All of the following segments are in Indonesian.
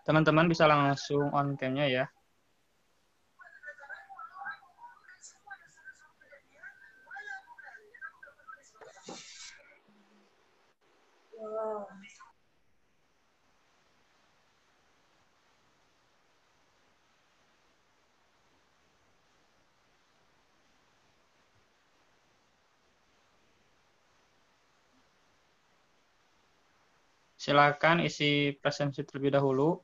Teman-teman bisa langsung on cam-nya ya. Silakan isi presensi terlebih dahulu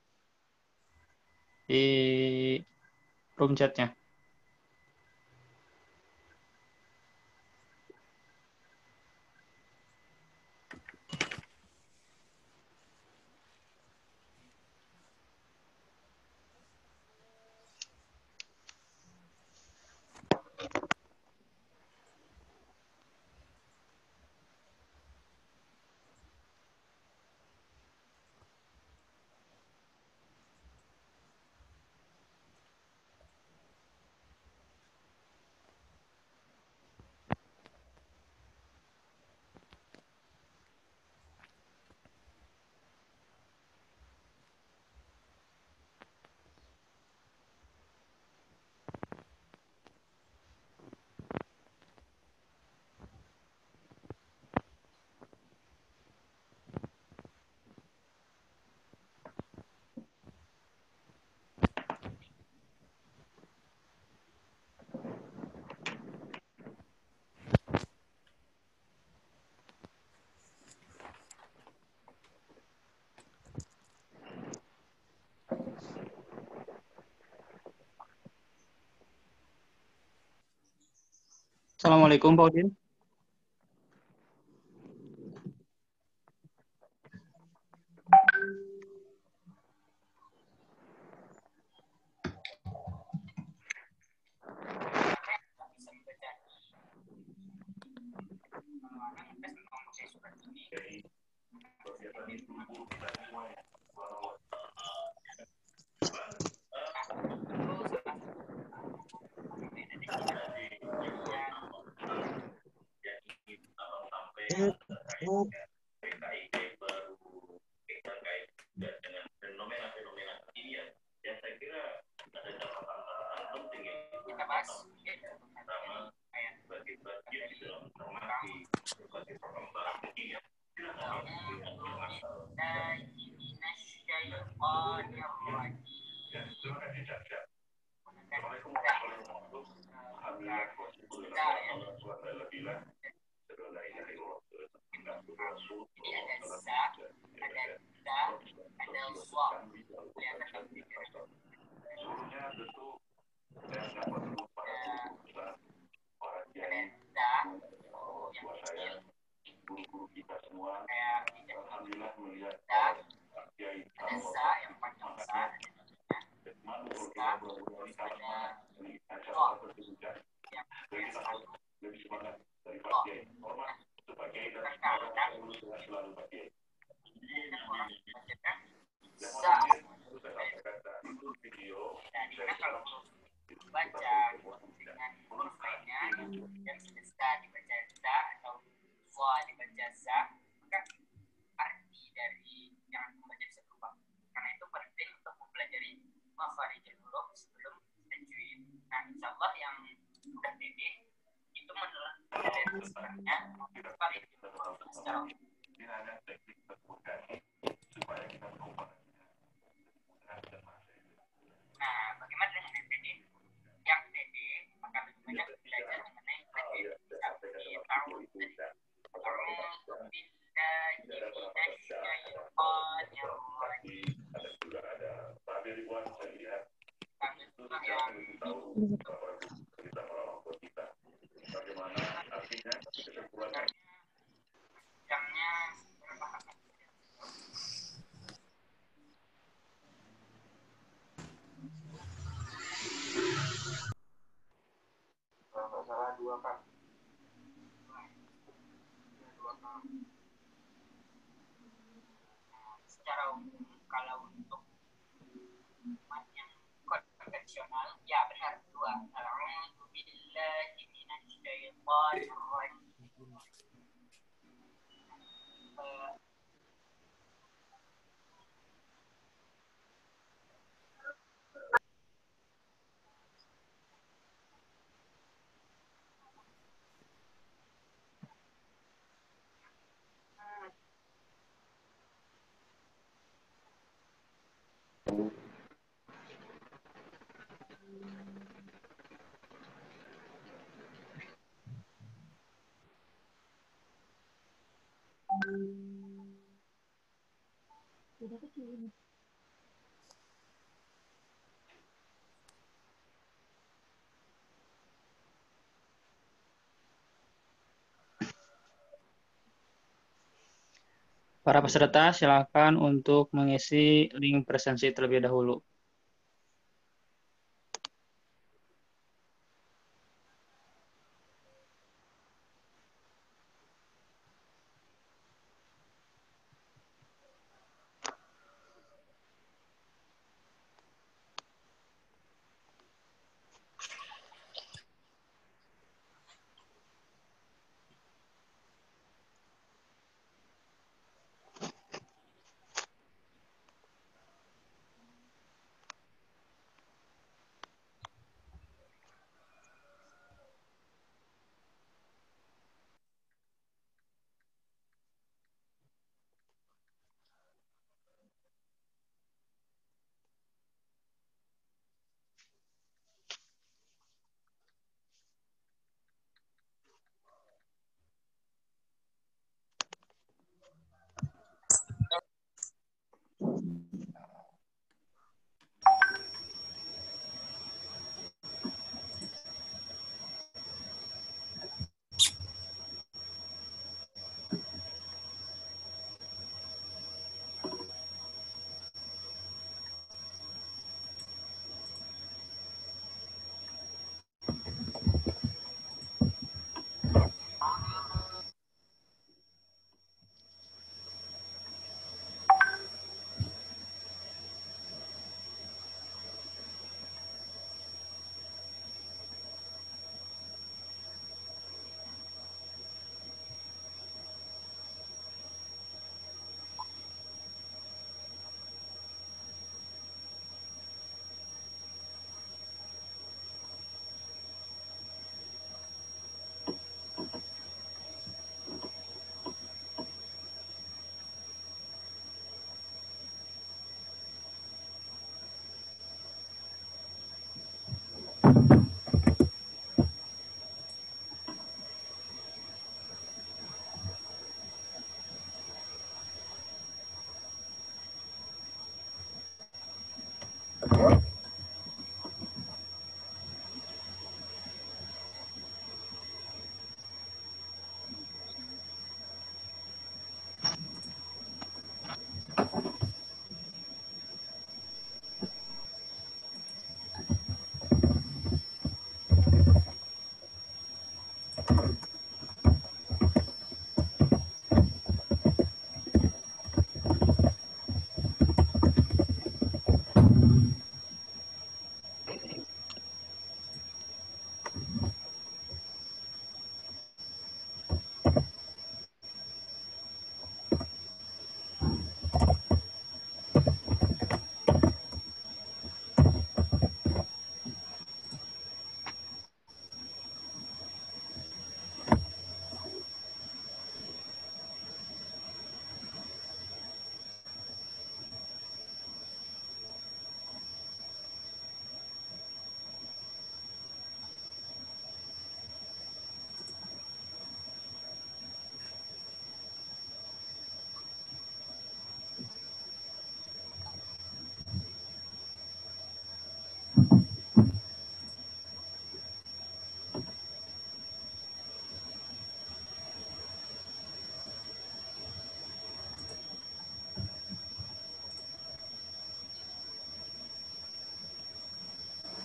di room chat-nya. Assalamualaikum Pak Udin. Para peserta silakan untuk mengisi link presensi terlebih dahulu.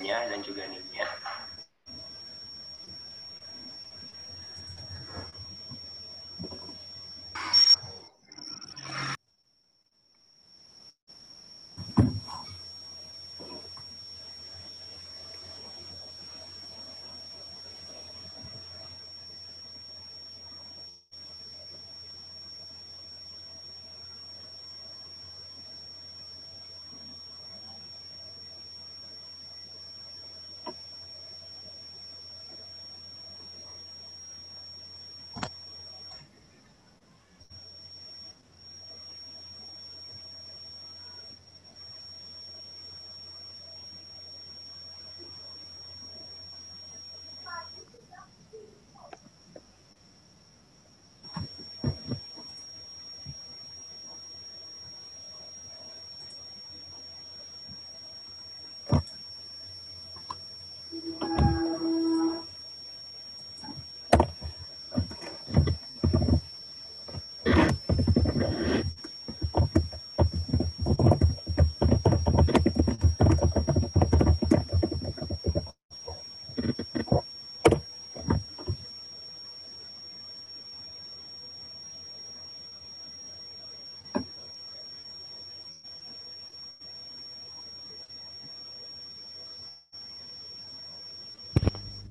Dan juga NIM-nya.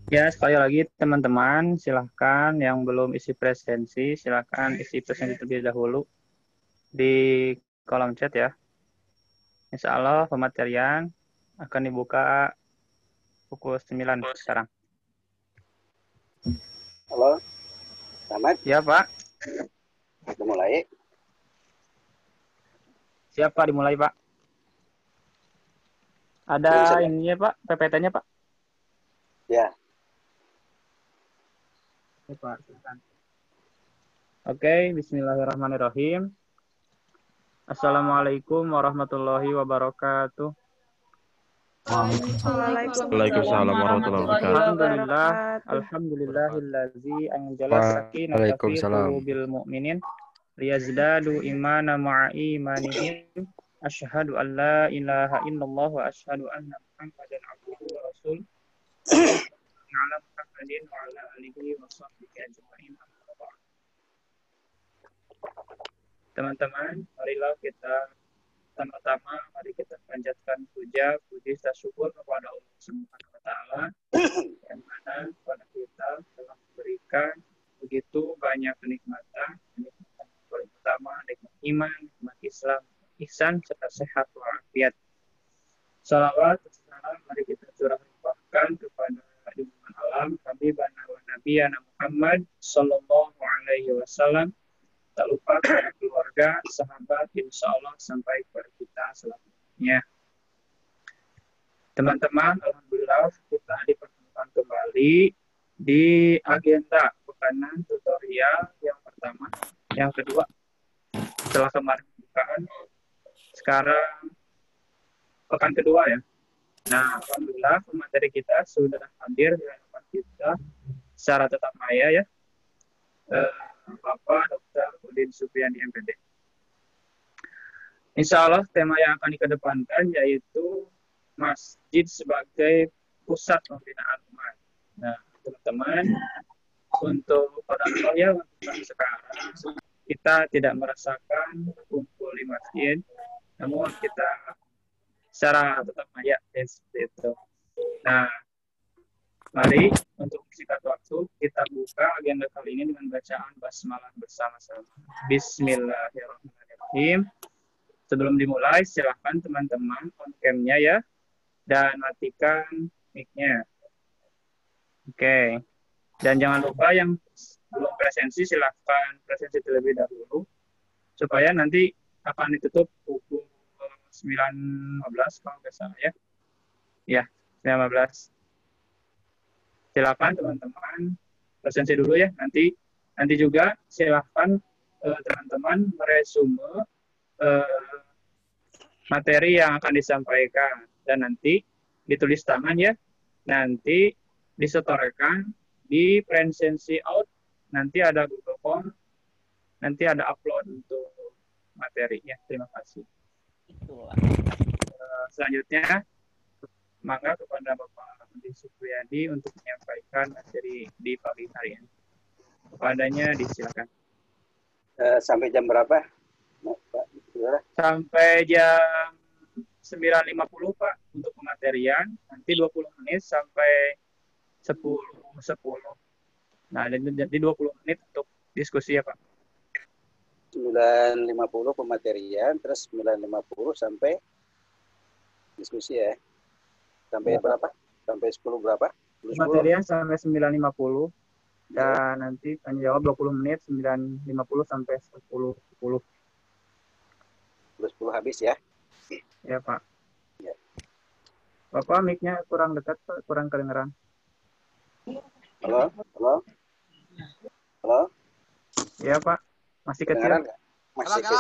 Ya, sekali lagi teman-teman, silahkan yang belum isi presensi, silahkan isi presensi terlebih dahulu di kolom chat ya. Insya Allah pematerian akan dibuka pukul 9 sekarang. Halo, selamat. Ya, Pak. Udah mulai. Siapa dimulai, Pak? Ada ininya, Pak, PPT-nya, Pak. Ya. Oke, Pak, silakan. Oke, bismillahirrahmanirrahim. Assalamualaikum warahmatullahi wabarakatuh. Waalaikumsalam warahmatullahi wabarakatuh. Alhamdulillahillazi anjala sakinata fi qulubil mu'minin liyazdadu imana ma'a imanihim. Asyhadu an la ilaha illallah wa asyhadu anna Muhammadan abduhu wa rasul. Ala Muhammadin wa ala alihi wa sahbihi ajma'in. Teman-teman, marilah kita pertama-tama mari kita panjatkan puji dan syukur kepada Allah Subhanahu wa taala yang mana kepada kita telah memberikan begitu banyak kenikmatan yang paling utama nikmat iman, nikmat Islam, ihsan serta sehat walafiat. Salawat dan salam mari kita curahkan kepada junjungan alam Habibana wa Nabiyana Muhammad sallallahu alaihi wasallam. Tak lupa kepada keluarga, sahabat, insya Allah sampai kepada kita selanjutnya. Teman-teman, alhamdulillah kita dipertemukan kembali di agenda pekanan tutorial yang pertama, yang kedua. Setelah kemarin pembukaan, sekarang pekan kedua ya. Nah, alhamdulillah materi kita sudah hadir di hadapan kita secara tetap maya ya. Bapak Dr. Udin Supriyandi MPD. Insya Allah tema yang akan dikedepankan yaitu masjid sebagai pusat pembinaan umat. Nah, teman-teman, untuk pada ya untuk sekarang kita tidak merasakan kumpul di masjid, namun kita secara tetap maya seperti itu. Nah, mari untuk singkat waktu kita buka agenda kali ini dengan bacaan basmalah bersama-sama. Bismillahirrahmanirrahim. Sebelum dimulai, silakan teman-teman on cam-nya ya dan matikan mic-nya. Oke. Dan jangan lupa yang belum presensi silakan presensi terlebih dahulu supaya nanti akan ditutup pukul 9.15 kalau nggak salah ya. Ya, 9.15. Silakan teman-teman presensi dulu ya. Nanti juga silakan teman-teman meresume materi yang akan disampaikan dan nanti ditulis tangan ya. Nanti disetorkan di presensi out. Nanti ada Google Form. Nanti ada upload untuk materinya. Terima kasih. Selanjutnya maka kepada Bapak Udin Supriyadi untuk menyampaikan materi di pagi hari ini. Kepadanya disilakan. Sampai jam berapa? Sampai jam 9.50 Pak untuk pematerian. Nanti 20 menit sampai 10.10. Nah, jadi 20 menit untuk diskusi ya Pak. 9.50 pematerian, terus 9.50 sampai diskusi ya. Sampai berapa? Sampai 10 berapa? Materian sampai 9.50 dan nanti tanya jawab 20 menit 9.50 sampai 10.10. 10 habis ya? Ya Pak. Ya. Bapak mic-nya kurang dekat Pak, kurang kedengeran. Halo? Halo? Halo? Ya Pak. Masih kecil. Kedengeran nggak? Masih kecil.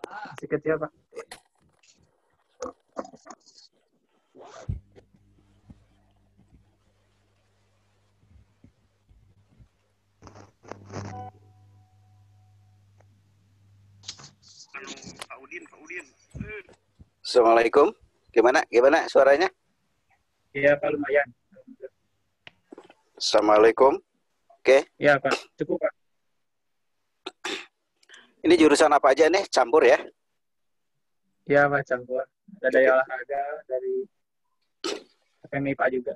Masih kecil Pak. Pak Udin. Assalamualaikum. Gimana suaranya? Iya Pak, lumayan. Assalamualaikum. Oke. Iya Pak, cukup Pak. Ini jurusan apa aja nih? Campur ya? Iya Pak, campur. Ada daya olahraga dari FMI Pak juga.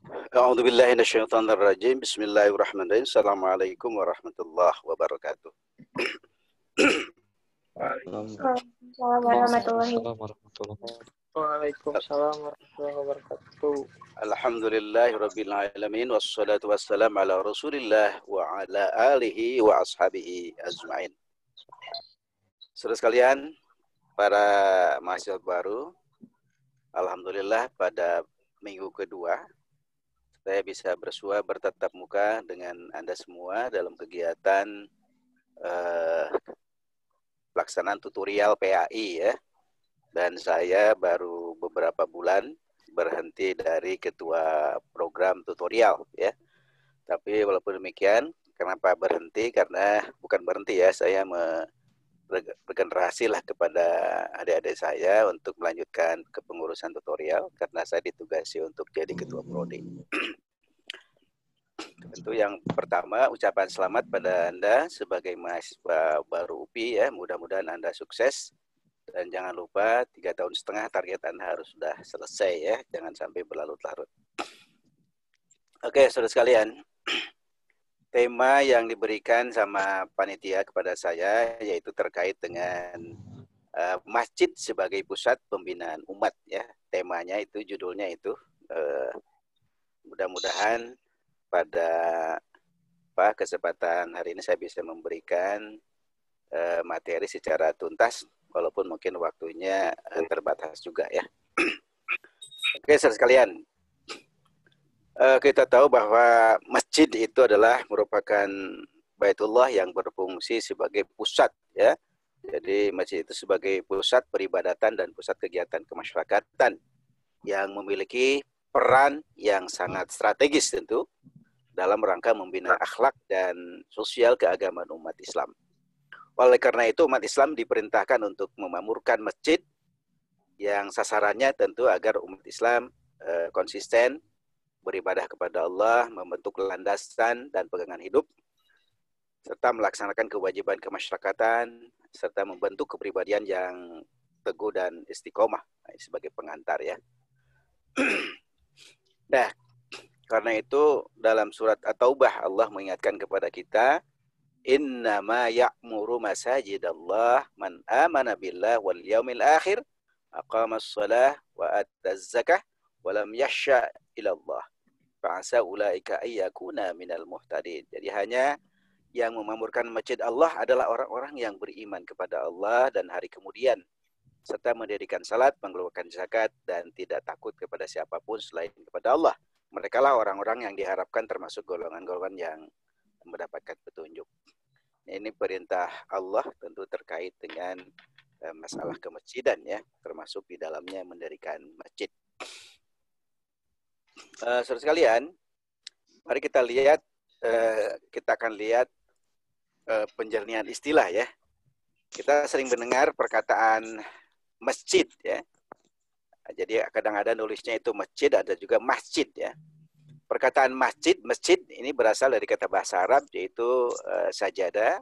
A'udzubillahi minasyaitonirrajim. Bismillahirrahmanirrahim. Assalamualaikum warahmatullahi wabarakatuh. Waalaikumsalam warahmatullahi Waalaikumsalam warahmatullahi wabarakatuh. Alhamdulillahirabbil alamin wassalatu wassalamu ala Rasulillah wa ala alihi wa ashabihi ajmain. Saudara sekalian, para mahasiswa baru, alhamdulillah pada minggu kedua saya bisa bersua bertatap muka dengan Anda semua dalam kegiatan pelaksanaan tutorial PAI ya. Dan saya baru beberapa bulan berhenti dari ketua program tutorial ya. Tapi walaupun demikian, kenapa berhenti? Karena bukan berhenti ya, saya regenerasi lah kepada adik-adik saya untuk melanjutkan kepengurusan tutorial karena saya ditugasi untuk jadi ketua prodi. Tentu yang pertama ucapan selamat pada Anda sebagai mahasiswa baru UPI ya, mudah-mudahan Anda sukses dan jangan lupa 3,5 tahun target Anda harus sudah selesai ya, jangan sampai berlarut-larut. Oke, saudara sekalian, tema yang diberikan sama panitia kepada saya yaitu terkait dengan masjid sebagai pusat pembinaan umat ya. Temanya itu, judulnya itu mudah-mudahan pada kesempatan hari ini saya bisa memberikan materi secara tuntas walaupun mungkin waktunya terbatas juga ya. Oke, saudara sekalian, kita tahu bahwa masjid itu adalah merupakan Baitullah yang berfungsi sebagai pusat ya. Jadi masjid itu sebagai pusat peribadatan dan pusat kegiatan kemasyarakatan yang memiliki peran yang sangat strategis tentu dalam rangka membina akhlak dan sosial keagamaan umat Islam. Oleh karena itu umat Islam diperintahkan untuk memamurkan masjid yang sasarannya tentu agar umat Islam konsisten beribadah kepada Allah, membentuk landasan dan pegangan hidup, serta melaksanakan kewajiban kemasyarakatan, serta membentuk kepribadian yang teguh dan istiqomah sebagai pengantar ya. Nah, karena itu dalam surat At-Taubah Allah mengingatkan kepada kita, innama ya'muru masajidallah man amana billah wal yaumil akhir aqamas shalah wa ataz zakah wa lam yakhsha ila Allah fa'asa ulaika ayyakuna minal muhtadin. Jadi hanya yang memamurkan masjid Allah adalah orang-orang yang beriman kepada Allah dan hari kemudian, serta mendirikan salat, mengeluarkan zakat, dan tidak takut kepada siapapun selain kepada Allah. Mereka lah orang-orang yang diharapkan termasuk golongan-golongan yang mendapatkan petunjuk. Ini perintah Allah tentu terkait dengan masalah kemasjidan ya, termasuk di dalamnya mendirikan masjid. Saudara sekalian, mari kita lihat, kita akan lihat penjernihan istilah ya. Kita sering mendengar perkataan masjid ya. Jadi kadang-kadang nulisnya itu masjid, ada juga masjid ya. Perkataan masjid ini berasal dari kata bahasa Arab yaitu sajadah.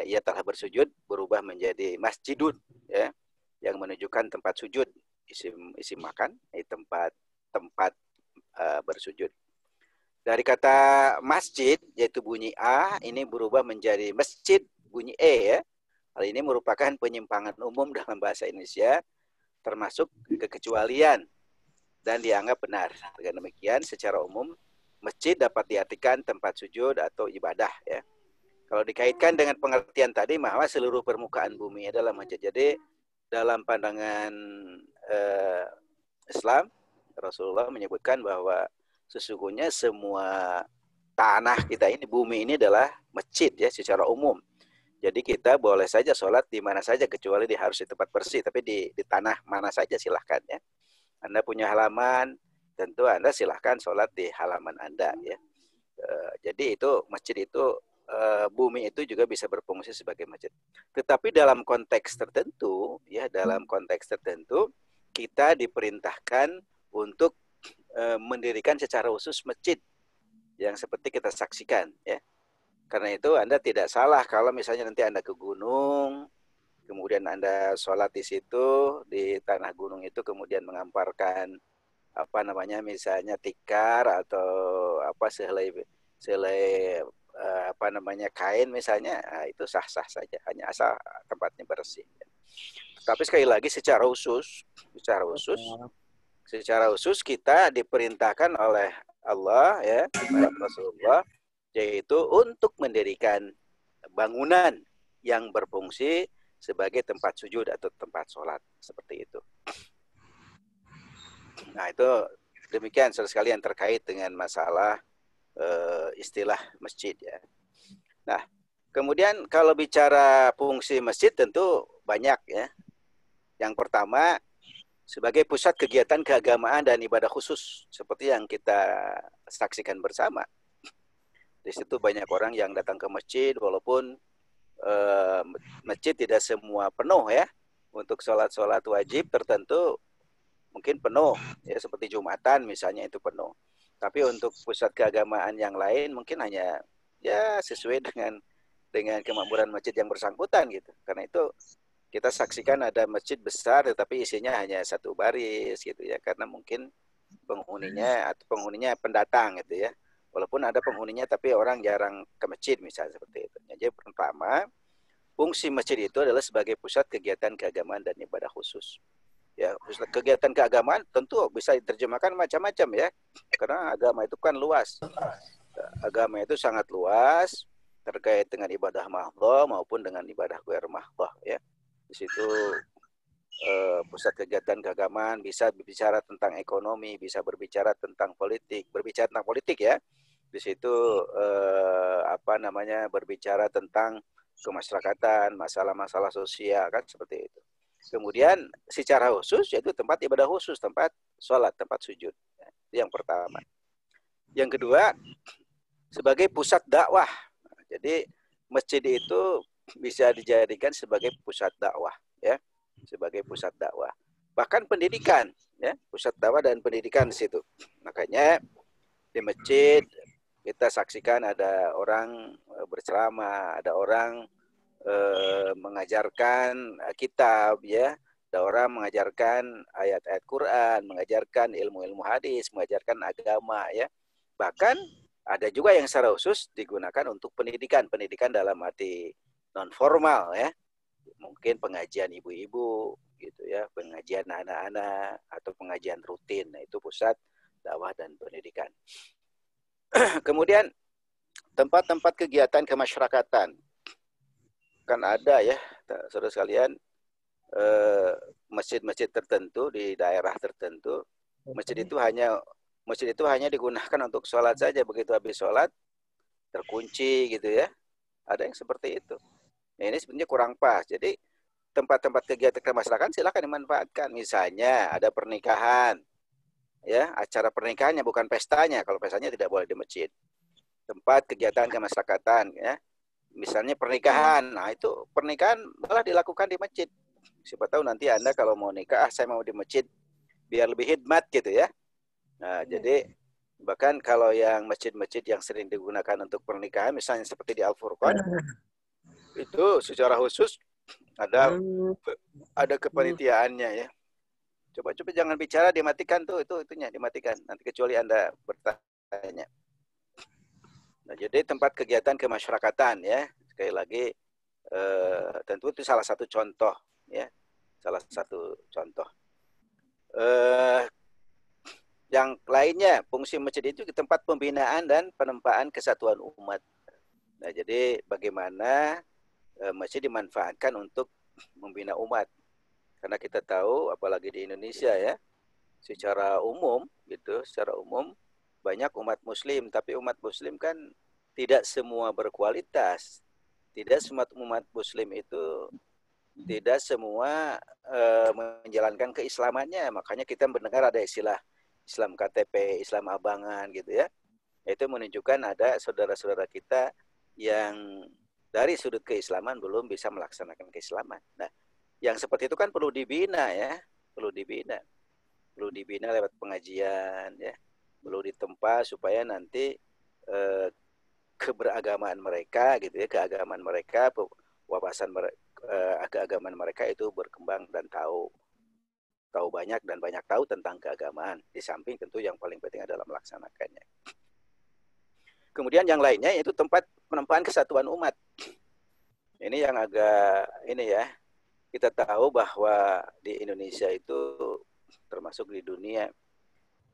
Ia telah bersujud berubah menjadi masjidun ya, yang menunjukkan tempat sujud, isim makan, tempat bersujud. Dari kata masjid yaitu bunyi a ini berubah menjadi masjid bunyi e ya. Hal ini merupakan penyimpangan umum dalam bahasa Indonesia, termasuk kekecualian dan dianggap benar. Dengan demikian, secara umum masjid dapat diartikan tempat sujud atau ibadah ya. Kalau dikaitkan dengan pengertian tadi bahwa seluruh permukaan bumi adalah masjid. Jadi dalam pandangan Islam, Rasulullah menyebutkan bahwa sesungguhnya semua tanah kita ini, bumi ini adalah masjid ya secara umum. Jadi kita boleh saja sholat di mana saja kecuali harus di tempat bersih, tapi di tanah mana saja silahkan ya. Anda punya halaman, tentu Anda silahkan sholat di halaman Anda ya. Jadi itu masjid itu, bumi itu juga bisa berfungsi sebagai masjid. Tetapi dalam konteks tertentu ya, kita diperintahkan untuk mendirikan secara khusus masjid yang seperti kita saksikan ya. Karena itu Anda tidak salah kalau misalnya nanti Anda ke gunung, kemudian Anda sholat di situ, di tanah gunung itu, kemudian mengamparkan apa namanya, misalnya tikar atau apa selai selai apa namanya kain misalnya, nah, itu sah-sah saja, hanya asal tempatnya bersih. Tapi sekali lagi secara khusus kita diperintahkan oleh Allah ya, oleh Rasulullah, yaitu untuk mendirikan bangunan yang berfungsi sebagai tempat sujud atau tempat sholat, seperti itu. Nah, itu demikian saudara sekalian terkait dengan masalah istilah masjid ya. Nah, kemudian kalau bicara fungsi masjid tentu banyak ya. Yang pertama, sebagai pusat kegiatan keagamaan dan ibadah khusus seperti yang kita saksikan bersama. Di situ banyak orang yang datang ke masjid, walaupun masjid tidak semua penuh ya. Untuk sholat-sholat wajib tertentu mungkin penuh ya, seperti Jumatan misalnya itu penuh. Tapi untuk pusat keagamaan yang lain mungkin hanya ya sesuai dengan kemakmuran masjid yang bersangkutan gitu. Karena itu kita saksikan ada masjid besar tetapi isinya hanya satu baris gitu ya, karena mungkin penghuninya pendatang gitu ya. Walaupun ada penghuninya tapi orang jarang ke masjid misalnya seperti itu. Jadi pertama, fungsi masjid itu adalah sebagai pusat kegiatan keagamaan dan ibadah khusus. Ya, kegiatan keagamaan tentu bisa diterjemahkan macam-macam ya. Karena agama itu kan luas. Agama itu sangat luas terkait dengan ibadah mahdhah maupun dengan ibadah ghair mahdhah ya. Di situ pusat kegiatan keagamaan bisa berbicara tentang ekonomi, bisa berbicara tentang politik, ya. Di situ apa namanya, berbicara tentang kemasyarakatan, masalah-masalah sosial kan seperti itu. Kemudian secara khusus yaitu tempat ibadah khusus, tempat sholat, tempat sujud. Itu yang pertama. Yang kedua, sebagai pusat dakwah. Jadi masjid itu bisa dijadikan sebagai pusat dakwah ya, sebagai pusat dakwah. Bahkan pendidikan ya, pusat dakwah dan pendidikan di situ. Makanya di masjid kita saksikan ada orang berceramah, ada orang mengajarkan kitab ya, ada orang mengajarkan ayat-ayat Quran, mengajarkan ilmu-ilmu hadis, mengajarkan agama ya. Bahkan ada juga yang secara khusus digunakan untuk pendidikan dalam arti non formal ya. Mungkin pengajian ibu-ibu gitu ya, pengajian anak-anak atau pengajian rutin. Nah, itu pusat dakwah dan pendidikan. Kemudian tempat-tempat kegiatan kemasyarakatan. Kan ada ya, saudara sekalian, masjid-masjid tertentu di daerah tertentu, masjid itu hanya digunakan untuk sholat saja, begitu habis sholat terkunci gitu ya. Ada yang seperti itu. Nah, ini sebenarnya kurang pas. Jadi tempat-tempat kegiatan kemasyarakatan silakan dimanfaatkan. Misalnya ada pernikahan, ya, acara pernikahannya bukan pestanya. Kalau pestanya tidak boleh di masjid. Tempat kegiatan kemasyarakatan, ya. Misalnya pernikahan, nah itu pernikahan malah dilakukan di masjid. Siapa tahu nanti Anda kalau mau nikah, saya mau di masjid biar lebih hikmat gitu ya. Nah, jadi bahkan kalau yang masjid-masjid yang sering digunakan untuk pernikahan, misalnya seperti di Al-Furqan, itu secara khusus ada kepanitiaannya ya. Coba jangan bicara, dimatikan tuh, itunya dimatikan. Nanti kecuali Anda bertanya. Nah, jadi tempat kegiatan kemasyarakatan ya, sekali lagi tentu itu salah satu contoh ya, salah satu contoh. Yang lainnya, fungsi masjid itu tempat pembinaan dan penempaan kesatuan umat. Nah, jadi bagaimana masjid dimanfaatkan untuk membina umat? Karena kita tahu, apalagi di Indonesia ya, secara umum banyak umat muslim, tapi umat muslim kan tidak semua berkualitas. Tidak semua umat muslim itu tidak semua menjalankan keislamannya. Makanya kita mendengar ada istilah Islam KTP, Islam abangan gitu ya. Itu menunjukkan ada saudara-saudara kita yang dari sudut keislaman belum bisa melaksanakan keislaman. Nah, yang seperti itu kan perlu dibina ya, perlu dibina lewat pengajian ya, perlu ditempa supaya nanti keberagamaan mereka gitu ya, keagamaan mereka, wawasan keagamaan mereka itu berkembang dan tahu. tahu banyak dan banyak tahu tentang keagamaan. Di samping tentu yang paling penting adalah melaksanakannya. Kemudian yang lainnya yaitu tempat penempaan kesatuan umat. Ini yang agak ini ya. Kita tahu bahwa di Indonesia itu termasuk di dunia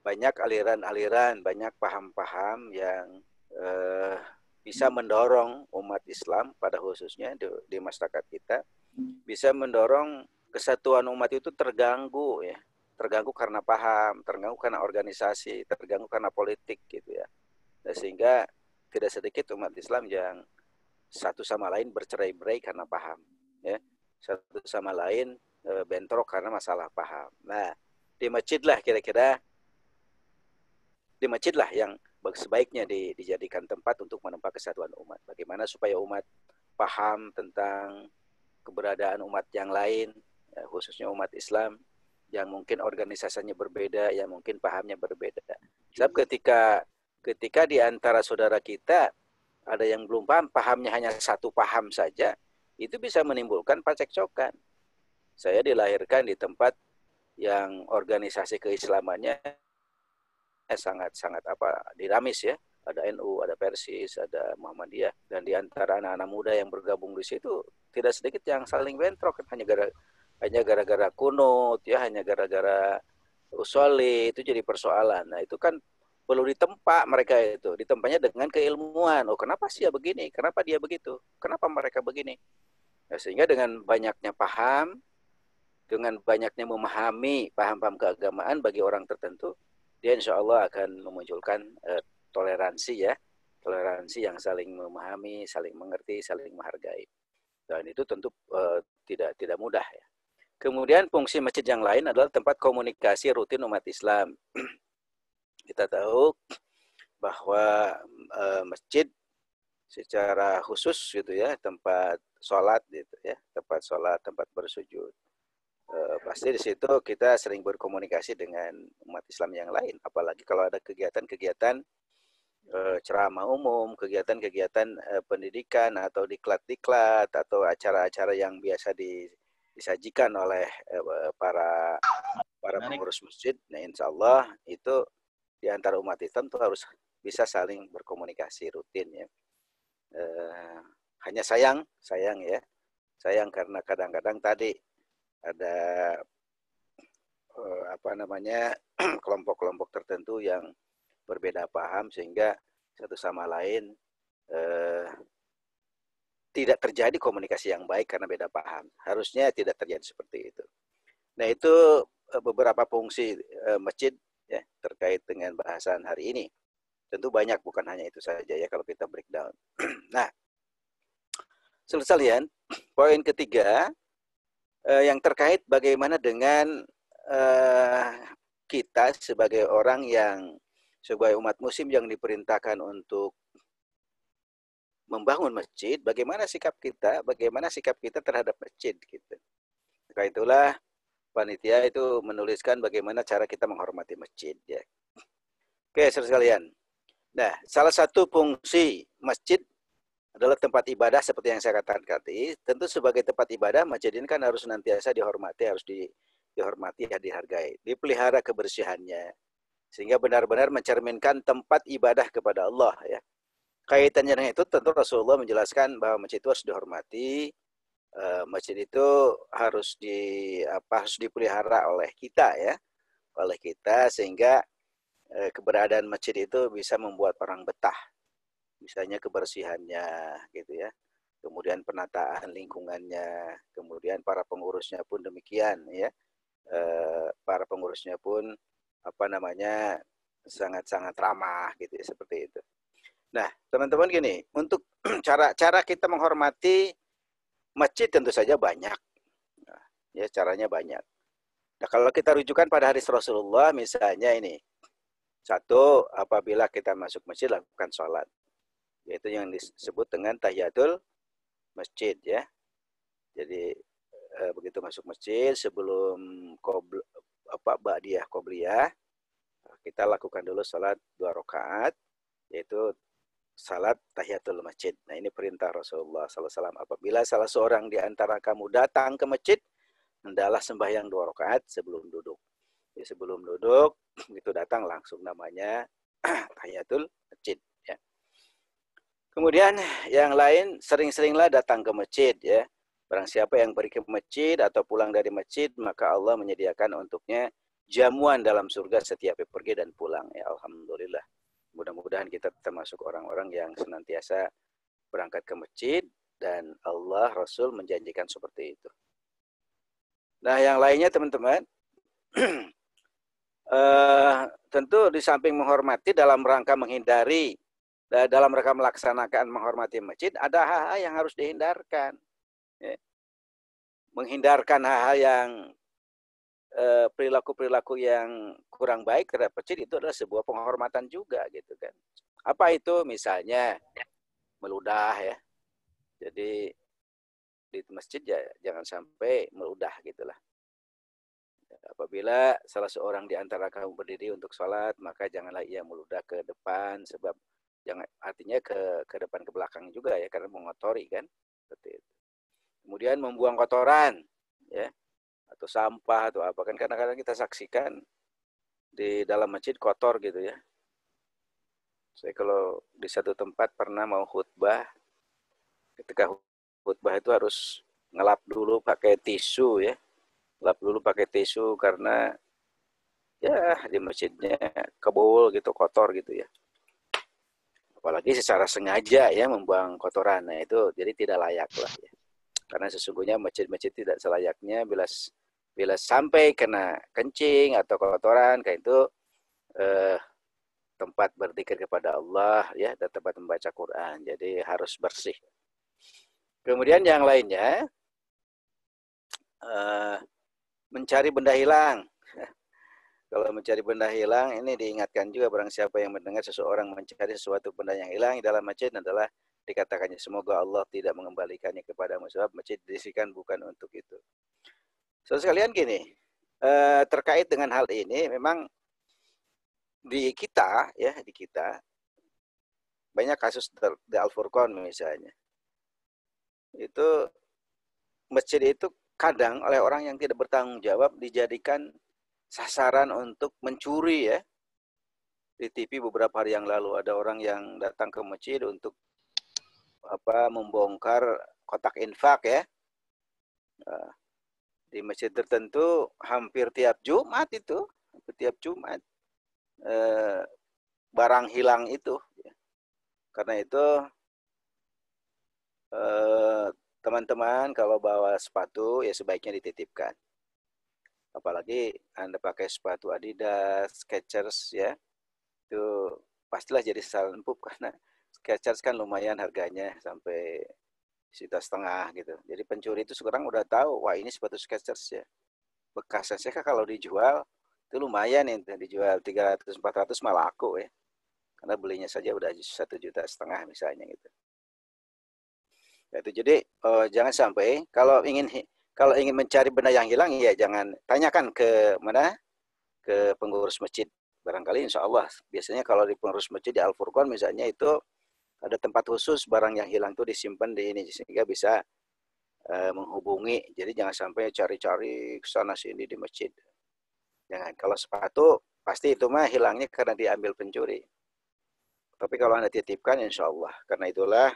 banyak aliran-aliran, banyak paham-paham yang bisa mendorong umat Islam pada khususnya di masyarakat kita, bisa mendorong kesatuan umat itu terganggu ya. Terganggu karena paham, terganggu karena organisasi, terganggu karena politik gitu ya. Dan sehingga tidak sedikit umat Islam yang satu sama lain bercerai-berai karena paham ya. Satu sama lain bentrok karena masalah paham. Nah, di masjid lah kira-kira yang sebaiknya dijadikan tempat untuk menempa kesatuan umat. Bagaimana supaya umat paham tentang keberadaan umat yang lain, ya, khususnya umat Islam, yang mungkin organisasinya berbeda, yang mungkin pahamnya berbeda. Sebab ketika di antara saudara kita ada yang belum paham, pahamnya hanya satu paham saja, itu bisa menimbulkan percekcokan. Saya dilahirkan di tempat yang organisasi keislamannya sangat dinamis ya. Ada NU, ada Persis, ada Muhammadiyah, dan di antara anak-anak muda yang bergabung di situ tidak sedikit yang saling bentrok hanya gara-gara kunut ya, hanya gara-gara usoli, itu jadi persoalan. Nah, itu kan perlu ditempa mereka itu, ditempanya dengan keilmuan. Oh, kenapa sih ya begini? Kenapa dia begitu? Kenapa mereka begini? Nah, sehingga dengan banyaknya paham, dengan banyaknya memahami paham-paham keagamaan bagi orang tertentu, dia insya Allah akan memunculkan toleransi ya, toleransi yang saling memahami, saling mengerti, saling menghargai. Dan itu tentu tidak mudah ya. Kemudian fungsi masjid yang lain adalah tempat komunikasi rutin umat Islam. Kita tahu bahwa masjid secara khusus gitu ya, tempat sholat gitu ya, tempat sholat, tempat bersujud. Pasti di situ kita sering berkomunikasi dengan umat Islam yang lain, apalagi kalau ada kegiatan-kegiatan ceramah umum, kegiatan-kegiatan pendidikan atau diklat-diklat atau acara-acara yang biasa disajikan oleh para pengurus masjid. Nah, insya Allah itu di antara umat Islam itu harus bisa saling berkomunikasi rutin ya. Hanya sayang karena kadang-kadang tadi ada kelompok-kelompok tertentu yang berbeda paham sehingga satu sama lain tidak terjadi komunikasi yang baik karena beda paham. Harusnya tidak terjadi seperti itu. Nah, itu beberapa fungsi masjid ya terkait dengan bahasan hari ini. Tentu banyak, bukan hanya itu saja ya kalau kita breakdown. Nah, sekalian, poin ketiga yang terkait bagaimana dengan kita sebagai orang yang sebagai umat muslim yang diperintahkan untuk membangun masjid, bagaimana sikap kita terhadap masjid gitu. Maka itulah panitia itu menuliskan bagaimana cara kita menghormati masjid ya. Oke, saudara sekalian. Nah, salah satu fungsi masjid adalah tempat ibadah seperti yang saya katakan tadi. Tentu sebagai tempat ibadah, masjid ini kan harus senantiasa dihormati, harus dihormati dan dihargai. Dipelihara kebersihannya. Sehingga benar-benar mencerminkan tempat ibadah kepada Allah ya. Kaitannya dengan itu tentu Rasulullah menjelaskan bahwa masjid itu harus dihormati. Masjid itu harus dipelihara oleh kita ya. Oleh kita sehingga keberadaan masjid itu bisa membuat orang betah. Misalnya kebersihannya gitu ya, kemudian penataan lingkungannya, kemudian para pengurusnya pun demikian ya, para pengurusnya pun sangat-sangat ramah gitu ya, seperti itu. Nah, teman-teman gini, untuk cara kita menghormati masjid tentu saja banyak, nah, ya caranya banyak. Nah, kalau kita rujukan pada hadis Rasulullah misalnya ini, satu, apabila kita masuk masjid lakukan sholat. Yaitu yang disebut dengan tahiyatul masjid ya. Jadi begitu masuk masjid sebelum ba'diyah qobliyah, kita lakukan dulu salat 2 rakaat yaitu salat tahiyatul masjid. Nah, ini perintah Rasulullah SAW. Apabila salah seorang di antara kamu datang ke masjid, hendaklah sembahyang 2 rakaat sebelum duduk. Jadi sebelum duduk itu datang langsung namanya tahiyatul masjid ya. Kemudian yang lain sering-seringlah datang ke masjid ya. Barang siapa yang pergi ke masjid atau pulang dari masjid, maka Allah menyediakan untuknya jamuan dalam surga setiap pergi dan pulang ya. Alhamdulillah. Mudah-mudahan kita termasuk orang-orang yang senantiasa berangkat ke masjid dan Allah Rasul menjanjikan seperti itu. Nah, yang lainnya teman-teman, tentu di samping menghormati dalam rangka menghindari, dalam rangka melaksanakan menghormati masjid, ada hal-hal yang harus dihindarkan. Ya. Menghindarkan hal-hal yang perilaku-perilaku yang kurang baik terhadap masjid itu adalah sebuah penghormatan juga gitu kan. Apa itu? Misalnya meludah ya. Jadi di masjid ya jangan sampai meludah gitulah. Apabila salah seorang di antara kamu berdiri untuk sholat, maka janganlah ia meludah ke depan, sebab jangan artinya ke depan ke belakang juga ya, karena mengotori kan. Seperti itu. Kemudian membuang kotoran ya, atau sampah atau apa kan, kadang-kadang kita saksikan di dalam masjid kotor gitu ya. Saya kalau di satu tempat pernah mau khutbah, ketika khutbah itu harus ngelap dulu pakai tisu ya, lap dulu pakai tisu karena ya di masjidnya kebul gitu, kotor gitu ya. Apalagi secara sengaja ya membuang kotoran, nah itu jadi tidak layak lah ya. Karena sesungguhnya masjid-masjid tidak selayaknya bila sampai kena kencing atau kotoran, kayak itu tempat berzikir kepada Allah ya, dan tempat membaca Quran. Jadi harus bersih. Kemudian yang lainnya mencari benda hilang. Kalau mencari benda hilang, ini diingatkan juga barang siapa yang mendengar seseorang mencari sesuatu benda yang hilang dalam masjid adalah dikatakannya semoga Allah tidak mengembalikannya kepadamu, sebab masjid didirikan bukan untuk itu. So, sekalian gini, terkait dengan hal ini memang di kita banyak kasus di Al-Furqan misalnya. Itu masjid itu kadang oleh orang yang tidak bertanggung jawab dijadikan sasaran untuk mencuri ya. Di TV beberapa hari yang lalu ada orang yang datang ke masjid untuk membongkar kotak infak ya. Di masjid tertentu hampir tiap Jumat barang hilang itu. Karena itu teman-teman kalau bawa sepatu ya sebaiknya dititipkan. Apalagi Anda pakai sepatu Adidas, Skechers ya, itu pastilah jadi sasaran empuk karena Skechers kan lumayan harganya sampai 1,5 juta gitu. Jadi pencuri itu sekarang udah tahu, wah ini sepatu Skechers ya. Bekasnya sih kalau dijual itu lumayan ya, dijual 300-400 malah laku ya. Karena belinya saja udah 1,5 juta misalnya gitu. Itu jadi jangan sampai kalau ingin mencari benda yang hilang ya jangan tanyakan ke pengurus masjid. Barangkali insya Allah biasanya kalau di pengurus masjid di Al-Furqan misalnya itu ada tempat khusus barang yang hilang itu disimpan di ini sehingga bisa menghubungi. Jadi jangan sampai cari-cari ke sana sini di masjid. Jangan. Kalau sepatu pasti itu mah hilangnya karena diambil pencuri. Tapi kalau Anda titipkan insya Allah, karena itulah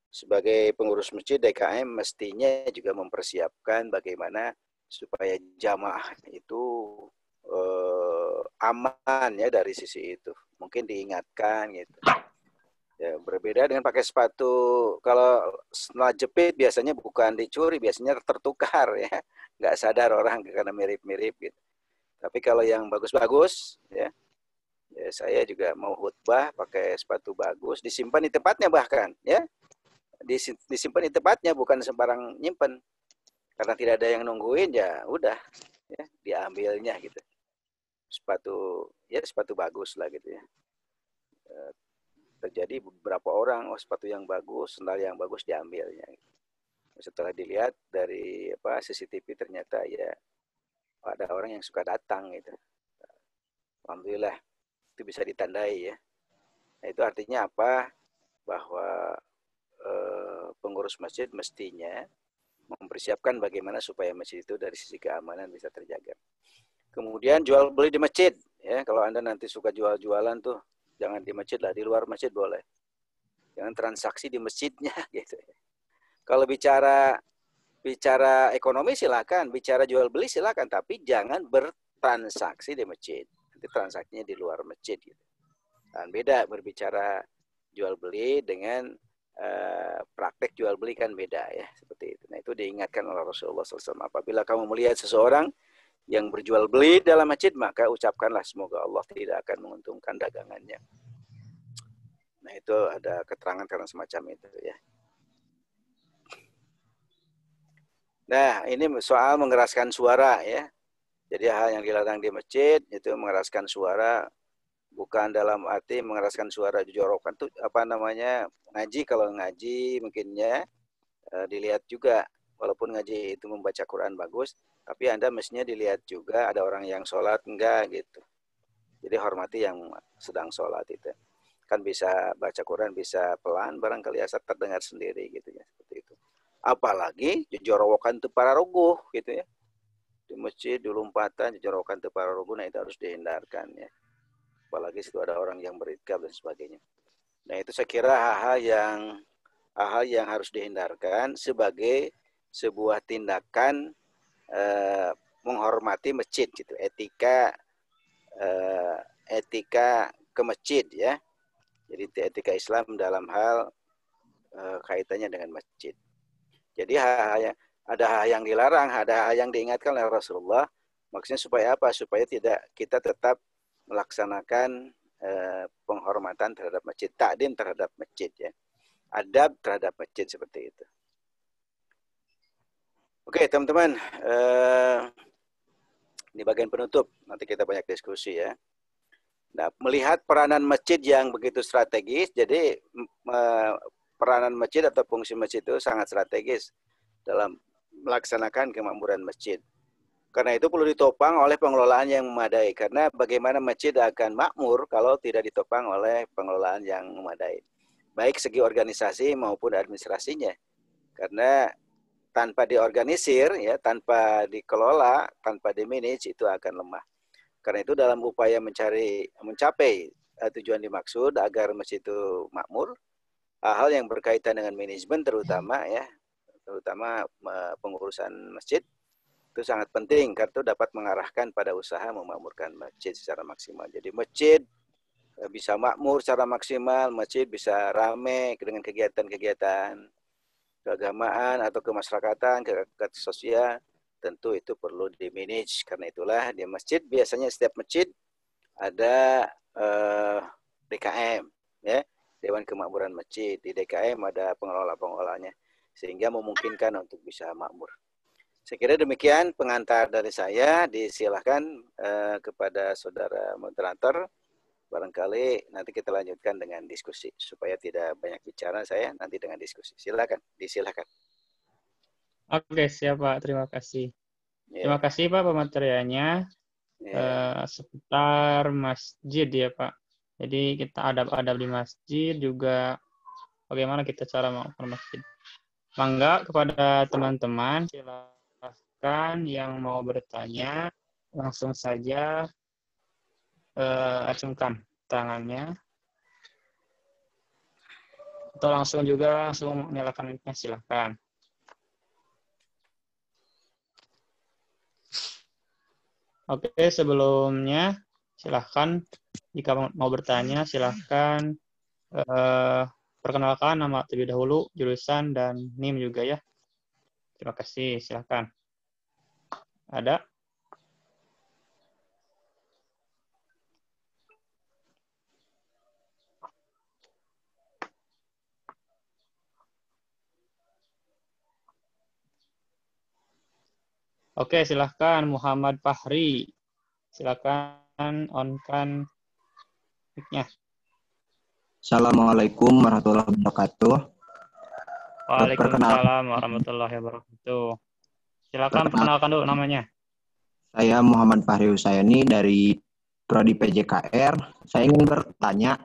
sebagai pengurus masjid DKM mestinya juga mempersiapkan bagaimana supaya jamaah itu aman ya dari sisi itu. Mungkin diingatkan gitu. Ya, berbeda dengan pakai sepatu, kalau setelah jepit biasanya bukan dicuri, biasanya tertukar ya. Nggak sadar orang karena mirip-mirip gitu. Tapi kalau yang bagus-bagus ya saya juga mau khutbah pakai sepatu bagus, disimpan di tempatnya bahkan ya. Disimpan di tempatnya, bukan sembarang nyimpen. Karena tidak ada yang nungguin ya udah ya diambilnya gitu. Sepatu bagus lah gitu ya. Terjadi beberapa orang sepatu yang bagus, sandal yang bagus diambilnya. Setelah dilihat dari CCTV ternyata ya ada orang yang suka datang gitu. Alhamdulillah itu bisa ditandai ya. Nah, itu artinya apa? Bahwa pengurus masjid mestinya mempersiapkan bagaimana supaya masjid itu dari sisi keamanan bisa terjaga. Kemudian jual beli di masjid, ya. Kalau Anda nanti suka jual-jualan tuh, jangan di masjid lah, di luar masjid boleh. Jangan transaksi di masjidnya, gitu. Kalau bicara ekonomi silakan, bicara jual beli silakan, tapi jangan bertransaksi di masjid. Nanti transaksinya di luar masjid, gitu. Dan beda berbicara jual beli dengan praktek jual beli kan beda ya, seperti itu. Nah, itu diingatkan oleh Rasulullah SAW. Apabila kamu melihat seseorang yang berjual beli dalam masjid, maka ucapkanlah semoga Allah tidak akan menguntungkan dagangannya. Nah, itu ada keterangan karena semacam itu ya. Nah, ini soal mengeraskan suara ya. Jadi hal yang dilarang di masjid itu mengeraskan suara, bukan dalam arti mengeraskan suara jorokan tuh apa namanya, ngaji. Kalau ngaji mungkinnya dilihat juga, walaupun ngaji itu membaca Quran bagus, tapi Anda mestinya dilihat juga ada orang yang sholat enggak gitu. Jadi hormati yang sedang sholat itu. Kan bisa baca Quran, bisa pelan, barangkali asal terdengar sendiri gitu ya, seperti itu. Apalagi jorokan itu para rogoh gitu ya. Di masjid, di lompatan, jorokan itu para rogoh, nah itu harus dihindarkan ya. Apalagi situ ada orang yang beritikaf dan sebagainya. Nah, itu saya kira hal-hal yang harus dihindarkan sebagai sebuah tindakan menghormati masjid gitu, etika ke masjid ya. Jadi etika Islam dalam hal kaitannya dengan masjid. Jadi ada hal yang dilarang, ada hal yang diingatkan oleh Rasulullah. Maksudnya supaya apa? Supaya kita tetap melaksanakan penghormatan terhadap masjid, takdim terhadap masjid ya, adab terhadap masjid seperti itu. Oke teman-teman, di bagian penutup nanti kita banyak diskusi ya. Nah, melihat peranan masjid yang begitu strategis, jadi peranan masjid atau fungsi masjid itu sangat strategis dalam melaksanakan kemakmuran masjid. Karena itu perlu ditopang oleh pengelolaan yang memadai. Karena bagaimana masjid akan makmur kalau tidak ditopang oleh pengelolaan yang memadai. Baik segi organisasi maupun administrasinya. Karena tanpa diorganisir, ya, tanpa dikelola, tanpa dimanage, itu akan lemah. Karena itu dalam upaya mencapai tujuan dimaksud agar masjid itu makmur, hal-hal yang berkaitan dengan manajemen terutama pengurusan masjid, itu sangat penting karena itu dapat mengarahkan pada usaha memakmurkan masjid secara maksimal. Jadi masjid bisa makmur secara maksimal, masjid bisa ramai dengan kegiatan-kegiatan keagamaan atau kemasyarakatan, kegiatan sosial, tentu itu perlu di-manage. Karena itulah di masjid biasanya setiap masjid ada DKM, ya, Dewan Kemakmuran Masjid. Di DKM ada pengelola-pengelolanya sehingga memungkinkan untuk bisa makmur. Saya kira demikian pengantar dari saya. Disilahkan kepada saudara moderator. Barangkali nanti kita lanjutkan dengan diskusi supaya tidak banyak bicara saya nanti dengan diskusi. Silakan, disilakan. Oke, siap Pak. Terima kasih. Yeah. Terima kasih Pak pemateriannya seputar masjid ya Pak. Jadi kita adab-adab di masjid juga bagaimana kita cara mengatur masjid. Mangga kepada teman-teman silahkan yang mau bertanya langsung saja acungkan tangannya atau langsung menyalakan mic-nya silahkan. Oke, sebelumnya silahkan jika mau bertanya silahkan perkenalkan nama terlebih dahulu, jurusan dan NIM juga ya. Terima kasih, silahkan. Ada? Oke, silahkan Muhammad Fahri. Silahkan on-kan mic-nya. Assalamualaikum warahmatullahi wabarakatuh. Waalaikumsalam warahmatullahi wabarakatuh. Silakan perkenalkan dulu namanya. Saya Muhammad Fahri Husayani dari Prodi PJKR. Saya ingin bertanya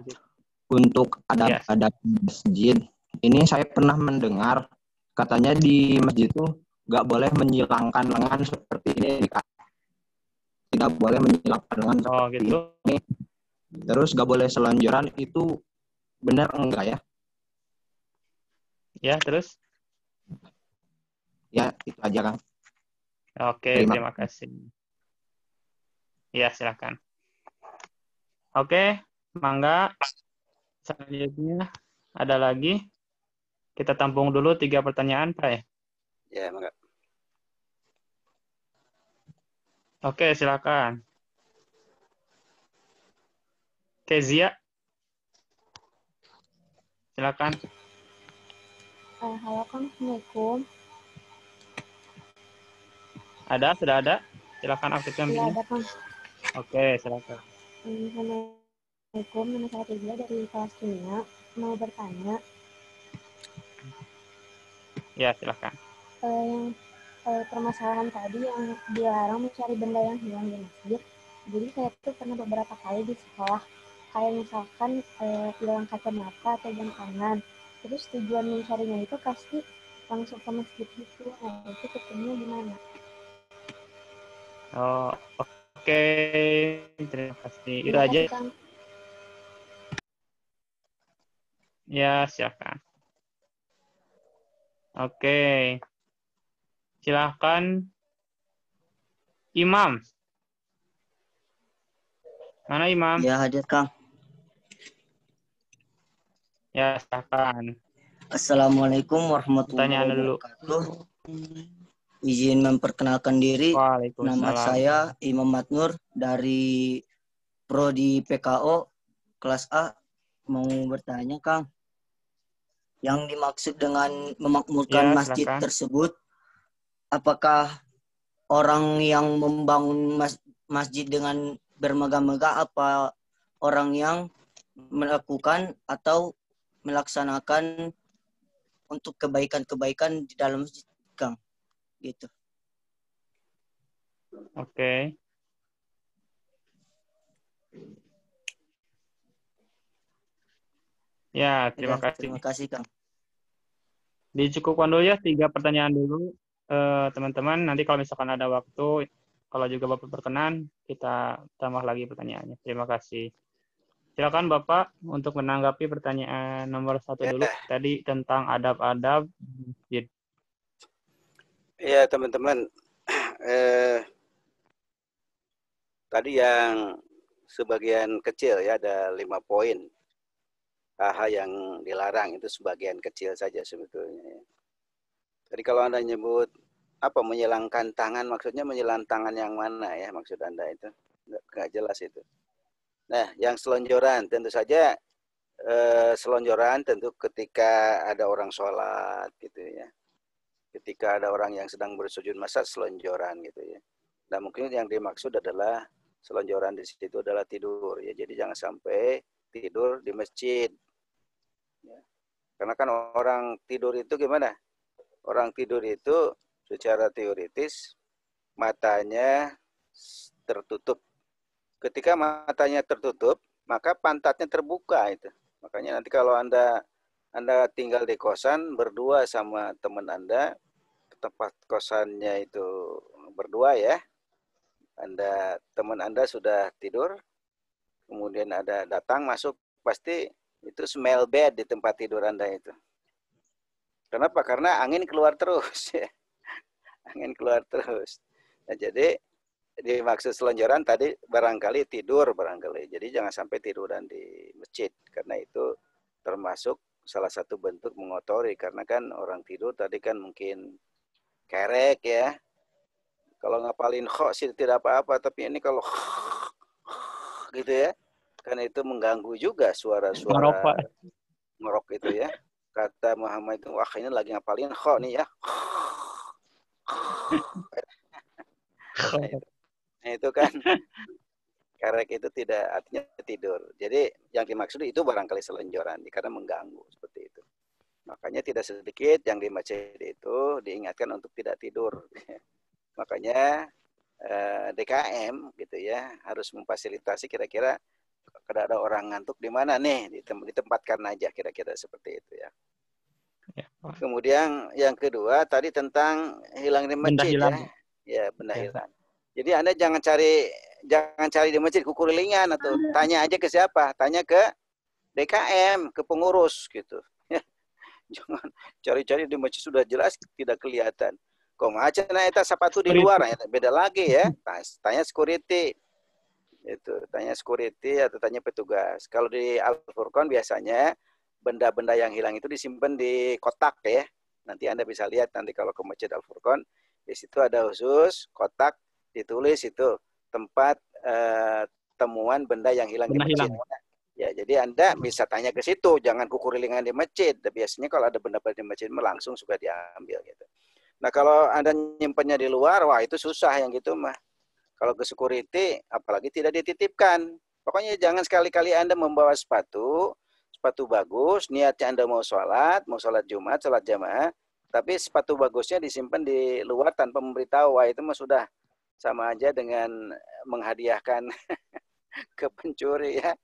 untuk adab-adab masjid. Ini saya pernah mendengar katanya di masjid itu nggak boleh menyilangkan lengan seperti ini, Kak. Tidak boleh menyilangkan lengan Oh seperti gitu. ini. Terus nggak boleh selonjoran, itu benar enggak ya? Ya, terus? Ya, itu aja, Kang. Oke, Terima terima kasih. Ya, silakan. Oke, Mangga. Selanjutnya ada lagi. Kita tampung dulu 3 pertanyaan, Pak. Ya, enggak. Oke, silakan. Kezia, silakan. Halo Kang, Assalamualaikum. Sudah ada? Silakan aktifkan Iya mic-nya. ada Kang. Oke, silakan. Assalamualaikum, nama saya Tia dari kelas kimia. Mau bertanya, Ya, silakan. yang permasalahan tadi yang dilarang mencari benda yang hilang di masjid. Jadi saya tuh pernah beberapa kali di sekolah, kayak misalkan hilang kacamata atau jam tangan. Terus tujuan mencarinya itu pasti langsung ke masjid gitu. Nah, itu ketemunya gimana? Oh, oke. Terima kasih. Itu Terima aja. kasih Kang. Ya, silakan. Oke. Silakan Imam. Mana Imam? Ya, hadir Kang. Ya, silakan. Assalamualaikum warahmatullahi Pertanyaan dulu. wabarakatuh. Izin memperkenalkan diri. Nama Waalaikumsalam. saya Imam Matnur dari Prodi PKO kelas A. Mau bertanya Kang, yang dimaksud dengan memakmurkan Ya, masjid silakan. tersebut, apakah orang yang membangun masjid dengan bermegah-megah, apa orang yang melakukan atau melaksanakan untuk kebaikan-kebaikan di dalam masjid, Kang? Gitu. Oke. Ya, terima kasih. Terima kasih, Kang. Dicukupkan dulu ya 3 pertanyaan dulu, teman-teman. Nanti kalau misalkan ada waktu, kalau juga Bapak berkenan, kita tambah lagi pertanyaannya. Terima kasih. Silakan Bapak untuk menanggapi pertanyaan nomor 1 dulu. Tadi tentang adab-adab masjid. Ya, teman-teman. Tadi yang sebagian kecil ya, ada 5 poin. Hal yang dilarang itu sebagian kecil saja sebetulnya. Jadi kalau Anda nyebut apa menyilangkan tangan, maksudnya menyilangkan tangan yang mana ya maksud Anda itu? Nggak jelas itu. Nah, yang selonjoran tentu saja selonjoran tentu ketika ada orang sholat gitu ya. Ketika ada orang yang sedang bersujud, masa selonjoran gitu ya. Nah, mungkin yang dimaksud adalah selonjoran di situ adalah tidur ya. Jadi jangan sampai tidur di masjid. Ya. Karena kan orang tidur itu gimana? Orang tidur itu secara teoritis matanya tertutup. Ketika matanya tertutup, maka pantatnya terbuka itu. Makanya nanti kalau Anda tinggal di kosan berdua sama teman Anda, tempat kosannya itu berdua ya. Teman Anda sudah tidur, kemudian ada datang masuk, pasti itu smell bad di tempat tidur Anda itu. Kenapa? Karena angin keluar terus ya. Angin keluar terus. Nah, jadi dimaksud selonjoran tadi barangkali tidur barangkali. Jadi jangan sampai tiduran di masjid karena itu termasuk salah satu bentuk mengotori karena kan orang tidur tadi kan mungkin kerek ya. Kalau ngapalin kho sih tidak apa-apa, tapi ini kalau gitu ya. Kan itu mengganggu juga suara-suara ngorok itu ya. Kata Muhammad itu, wah ini lagi ngapalin kho nih ya. Nah, itu kan kerek itu tidak artinya tidur. Jadi yang dimaksud itu barangkali selonjoran karena mengganggu seperti itu. Makanya tidak sedikit yang di masjid itu diingatkan untuk tidak tidur. Makanya DKM gitu ya harus memfasilitasi kira-kira kalau ada orang ngantuk di mana nih ditempatkan aja kira-kira seperti itu ya. Ya, Pak. Kemudian yang kedua tadi tentang hilang di Benda masjid hilang. ya. Ya, benda Ya. hilang. Jadi Anda jangan cari di masjid kukurilingan atau tanya aja ke siapa? Tanya ke DKM, ke pengurus gitu. Jangan cari-cari di masjid sudah jelas tidak kelihatan. Kok macam eta sepatu di luar ya, beda lagi ya. Tanya security. Itu tanya security atau tanya petugas. Kalau di Al-Furqan biasanya benda-benda yang hilang itu disimpan di kotak ya. Nanti Anda bisa lihat nanti kalau ke Masjid Al-Furqan, di situ ada khusus kotak ditulis itu tempat temuan benda yang hilang Benda di masjid. hilang. Ya, jadi Anda bisa tanya ke situ, jangan kukurilingan di masjid. Biasanya kalau ada benda-benda di masjid langsung sudah diambil gitu. Nah, kalau Anda nyimpannya di luar, wah itu susah yang gitu mah. Kalau ke security, apalagi tidak dititipkan. Pokoknya jangan sekali-kali Anda membawa sepatu bagus, niatnya Anda mau sholat Jumat, sholat jamaah, tapi sepatu bagusnya disimpan di luar tanpa memberitahu, wah itu mah sudah sama aja dengan menghadiahkan ke pencuri ya.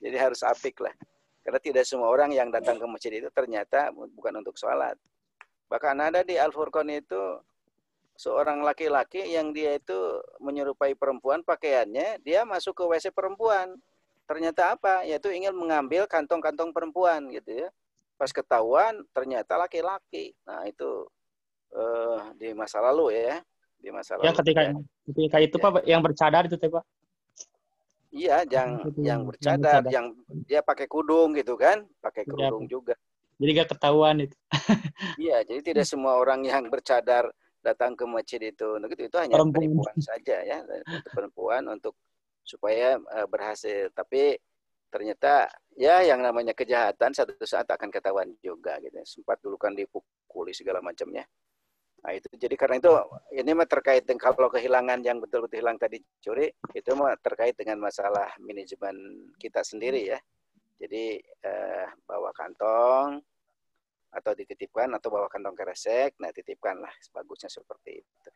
Jadi harus apik lah. Karena tidak semua orang yang datang ke masjid itu ternyata bukan untuk sholat. Bahkan ada di Al-Furqan itu seorang laki-laki yang dia itu menyerupai perempuan pakaiannya, dia masuk ke WC perempuan. Ternyata apa? Yaitu ingin mengambil kantong-kantong perempuan gitu ya. Pas ketahuan ternyata laki-laki. Nah itu di masa lalu ya. Di masa lalu. Ya ketika itu ya. Pak yang bercadar itu Pak. Iya, yang bercadar, yang dia pakai kudung gitu kan, pakai kerudung juga. Jadi gak ketahuan itu. Iya, jadi tidak semua orang yang bercadar datang ke masjid itu. Nah, itu hanya penipuan saja ya, untuk perempuan untuk supaya berhasil. Tapi ternyata ya yang namanya kejahatan satu saat akan ketahuan juga gitu. Sempat dulu kan dipukuli segala macamnya. Nah itu jadi karena itu ini mah terkait dengan kalau kehilangan yang betul-betul hilang tadi curi itu mah terkait dengan masalah manajemen kita sendiri ya. Jadi bawa kantong atau dititipkan atau bawa kantong kresek, nah titipkanlah sebagusnya seperti itu.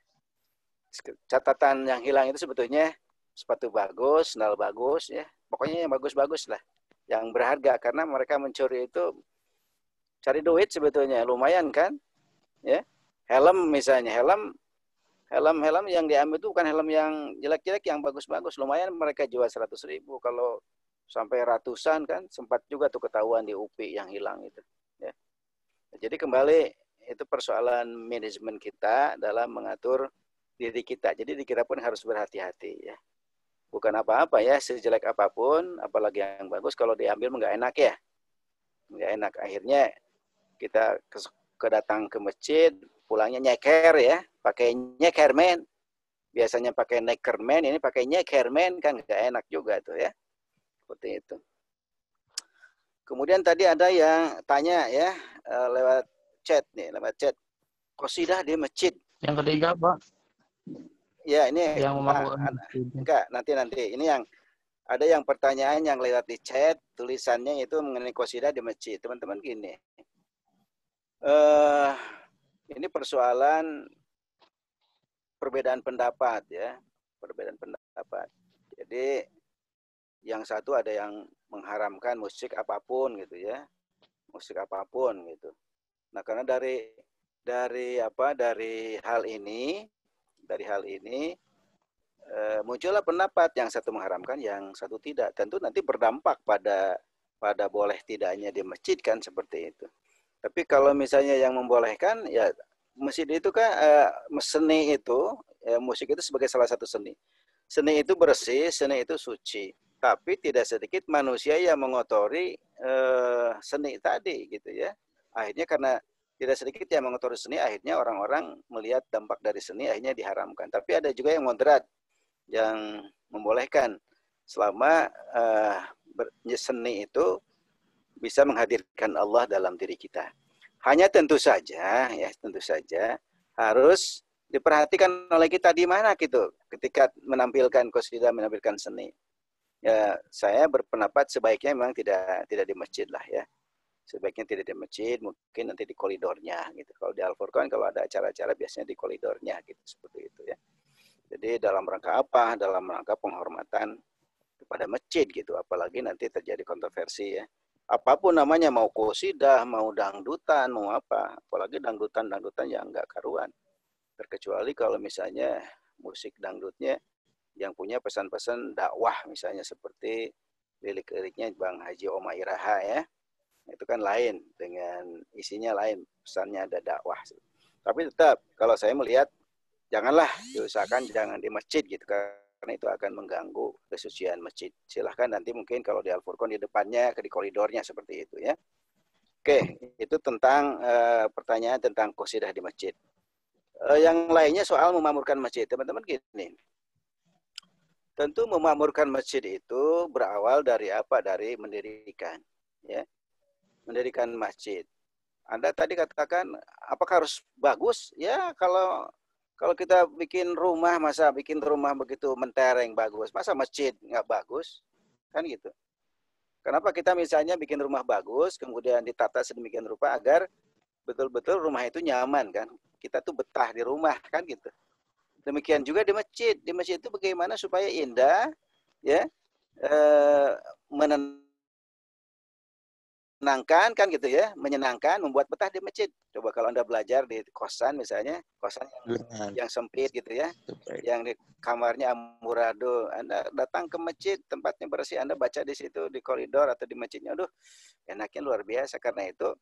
Catatan yang hilang itu sebetulnya sepatu bagus, sandal bagus ya, pokoknya yang bagus-bagus lah, yang berharga karena mereka mencuri itu cari duit sebetulnya lumayan kan, ya. Helm misalnya, helm yang diambil itu bukan helm yang jelek-jelek, yang bagus-bagus. Lumayan mereka jual 100.000. Kalau sampai ratusan kan, sempat juga tuh ketahuan di UPI yang hilang itu. Ya. Jadi kembali itu persoalan manajemen kita dalam mengatur diri kita. Jadi diri kita pun harus berhati-hati ya. Bukan apa-apa ya, sejelek apapun, apalagi yang bagus kalau diambil nggak enak ya. Nggak enak. Akhirnya kita kedatang ke masjid, pulangnya nyeker ya, pakai nyekermen. Biasanya pakai neckerman, ini pakai nyekermen kan nggak enak juga tuh ya. Seperti itu. Kemudian tadi ada yang tanya ya lewat chat. Qasidah di masjid. Yang ketiga, Pak. Ya, ini yang enggak, nanti. Ini yang ada yang pertanyaan yang lewat di chat, tulisannya itu mengenai qasidah di masjid. Teman-teman gini. Ini persoalan perbedaan pendapat ya, perbedaan pendapat. Jadi yang satu ada yang mengharamkan musik apapun gitu ya, musik apapun gitu. Nah karena dari hal ini muncullah pendapat yang satu mengharamkan, yang satu tidak. Tentu nanti berdampak pada boleh tidaknya di masjid kan seperti itu. Tapi kalau misalnya yang membolehkan, ya masjid itu kan seni itu, ya, musik itu sebagai salah satu seni. Seni itu bersih, seni itu suci. Tapi tidak sedikit manusia yang mengotori seni tadi gitu ya. Akhirnya karena tidak sedikit yang mengotori seni, akhirnya orang-orang melihat dampak dari seni, akhirnya diharamkan. Tapi ada juga yang moderat, yang membolehkan selama seni itu bisa menghadirkan Allah dalam diri kita. Hanya tentu saja harus diperhatikan oleh kita di mana gitu ketika menampilkan qasidah, menampilkan seni. Ya, saya berpendapat sebaiknya memang tidak di masjid lah ya. Sebaiknya tidak di masjid, mungkin nanti di koridornya gitu. Kalau di Al-Furqan kalau ada acara-acara biasanya di koridornya gitu, seperti itu ya. Jadi dalam rangka apa? Dalam rangka penghormatan kepada masjid gitu, apalagi nanti terjadi kontroversi ya. apapun namanya, mau qosidah, mau dangdutan, mau apa, apalagi dangdutan yang nggak karuan. Terkecuali kalau misalnya musik dangdutnya yang punya pesan-pesan dakwah, misalnya seperti lirik-liriknya Bang Haji Oma Iraha ya, itu kan lain, dengan isinya lain, pesannya ada dakwah. Tapi tetap kalau saya melihat janganlah, diusahakan jangan di masjid gitu, karena itu akan mengganggu kesucian masjid. Silahkan nanti mungkin kalau di Al-Furqan di depannya, di koridornya seperti itu ya. Oke, itu tentang pertanyaan tentang qasidah di masjid. Yang lainnya soal memakmurkan masjid. Teman-teman gini, tentu memakmurkan masjid itu berawal dari apa? Dari mendirikan, ya, mendirikan masjid. Anda tadi katakan, apakah harus bagus? Ya, kalau kita bikin rumah, masa bikin rumah begitu mentereng bagus, masa masjid nggak bagus? Kan gitu. Kenapa kita misalnya bikin rumah bagus, kemudian ditata sedemikian rupa agar betul-betul rumah itu nyaman kan? Kita tuh betah di rumah kan gitu. Demikian juga di masjid. Di masjid itu bagaimana supaya indah, ya, menyenangkan kan gitu ya, menyenangkan, membuat betah di masjid. Coba kalau Anda belajar di kosan misalnya, kosan yang sempit gitu ya, yang di kamarnya amburadul, Anda datang ke masjid, tempatnya bersih, Anda baca di situ, di koridor atau di masjidnya, aduh, enaknya luar biasa. Karena itu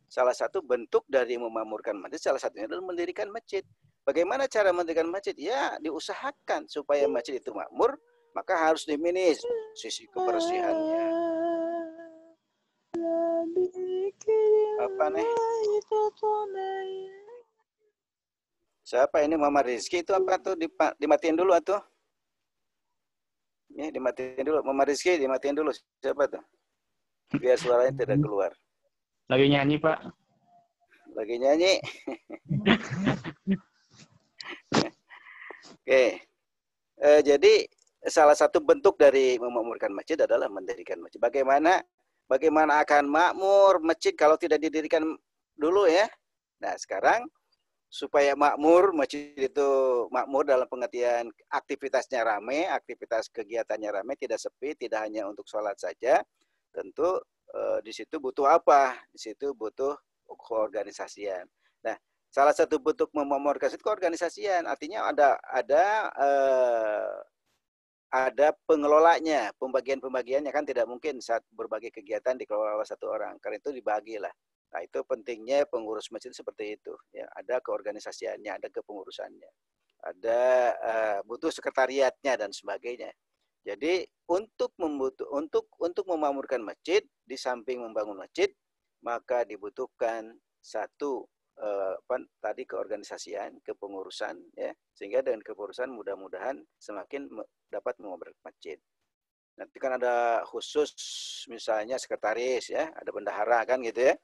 salah satu bentuk dari memakmurkan masjid, salah satunya adalah mendirikan masjid. Bagaimana cara mendirikan masjid? Ya, diusahakan supaya masjid itu makmur, maka harus dimanage sisi kebersihannya. Apa nih? Siapa ini Mama Rizky itu apa tuh? Dimatiin dulu atuh. Ini dimatiin dulu. Mama Rizky dimatiin dulu. Siapa tuh? Biar suaranya tidak keluar. Lagi nyanyi, Pak. Lagi nyanyi. Oke. Jadi salah satu bentuk dari memakmurkan masjid adalah mendirikan masjid. Bagaimana akan makmur masjid kalau tidak didirikan dulu ya? Nah, sekarang supaya makmur, masjid itu makmur dalam pengertian aktivitasnya ramai, aktivitas kegiatannya ramai, tidak sepi, tidak hanya untuk sholat saja. Tentu di situ butuh apa? Di situ butuh keorganisasian. Nah, salah satu bentuk memakmurkan itu keorganisasian, artinya ada pengelolanya, pembagian-pembagiannya kan tidak mungkin saat berbagai kegiatan dikelola oleh satu orang, karena itu dibagilah. Nah, itu pentingnya pengurus masjid seperti itu. Ya, ada keorganisasiannya, ada kepengurusannya, ada butuh sekretariatnya dan sebagainya. Jadi untuk memakmurkan masjid, di samping membangun masjid, maka dibutuhkan satu tadi keorganisasian, kepengurusan, ya, sehingga dengan kepengurusan mudah-mudahan semakin dapat memakmurkan masjid. Nanti kan ada khusus misalnya sekretaris, ya, ada bendahara kan gitu ya.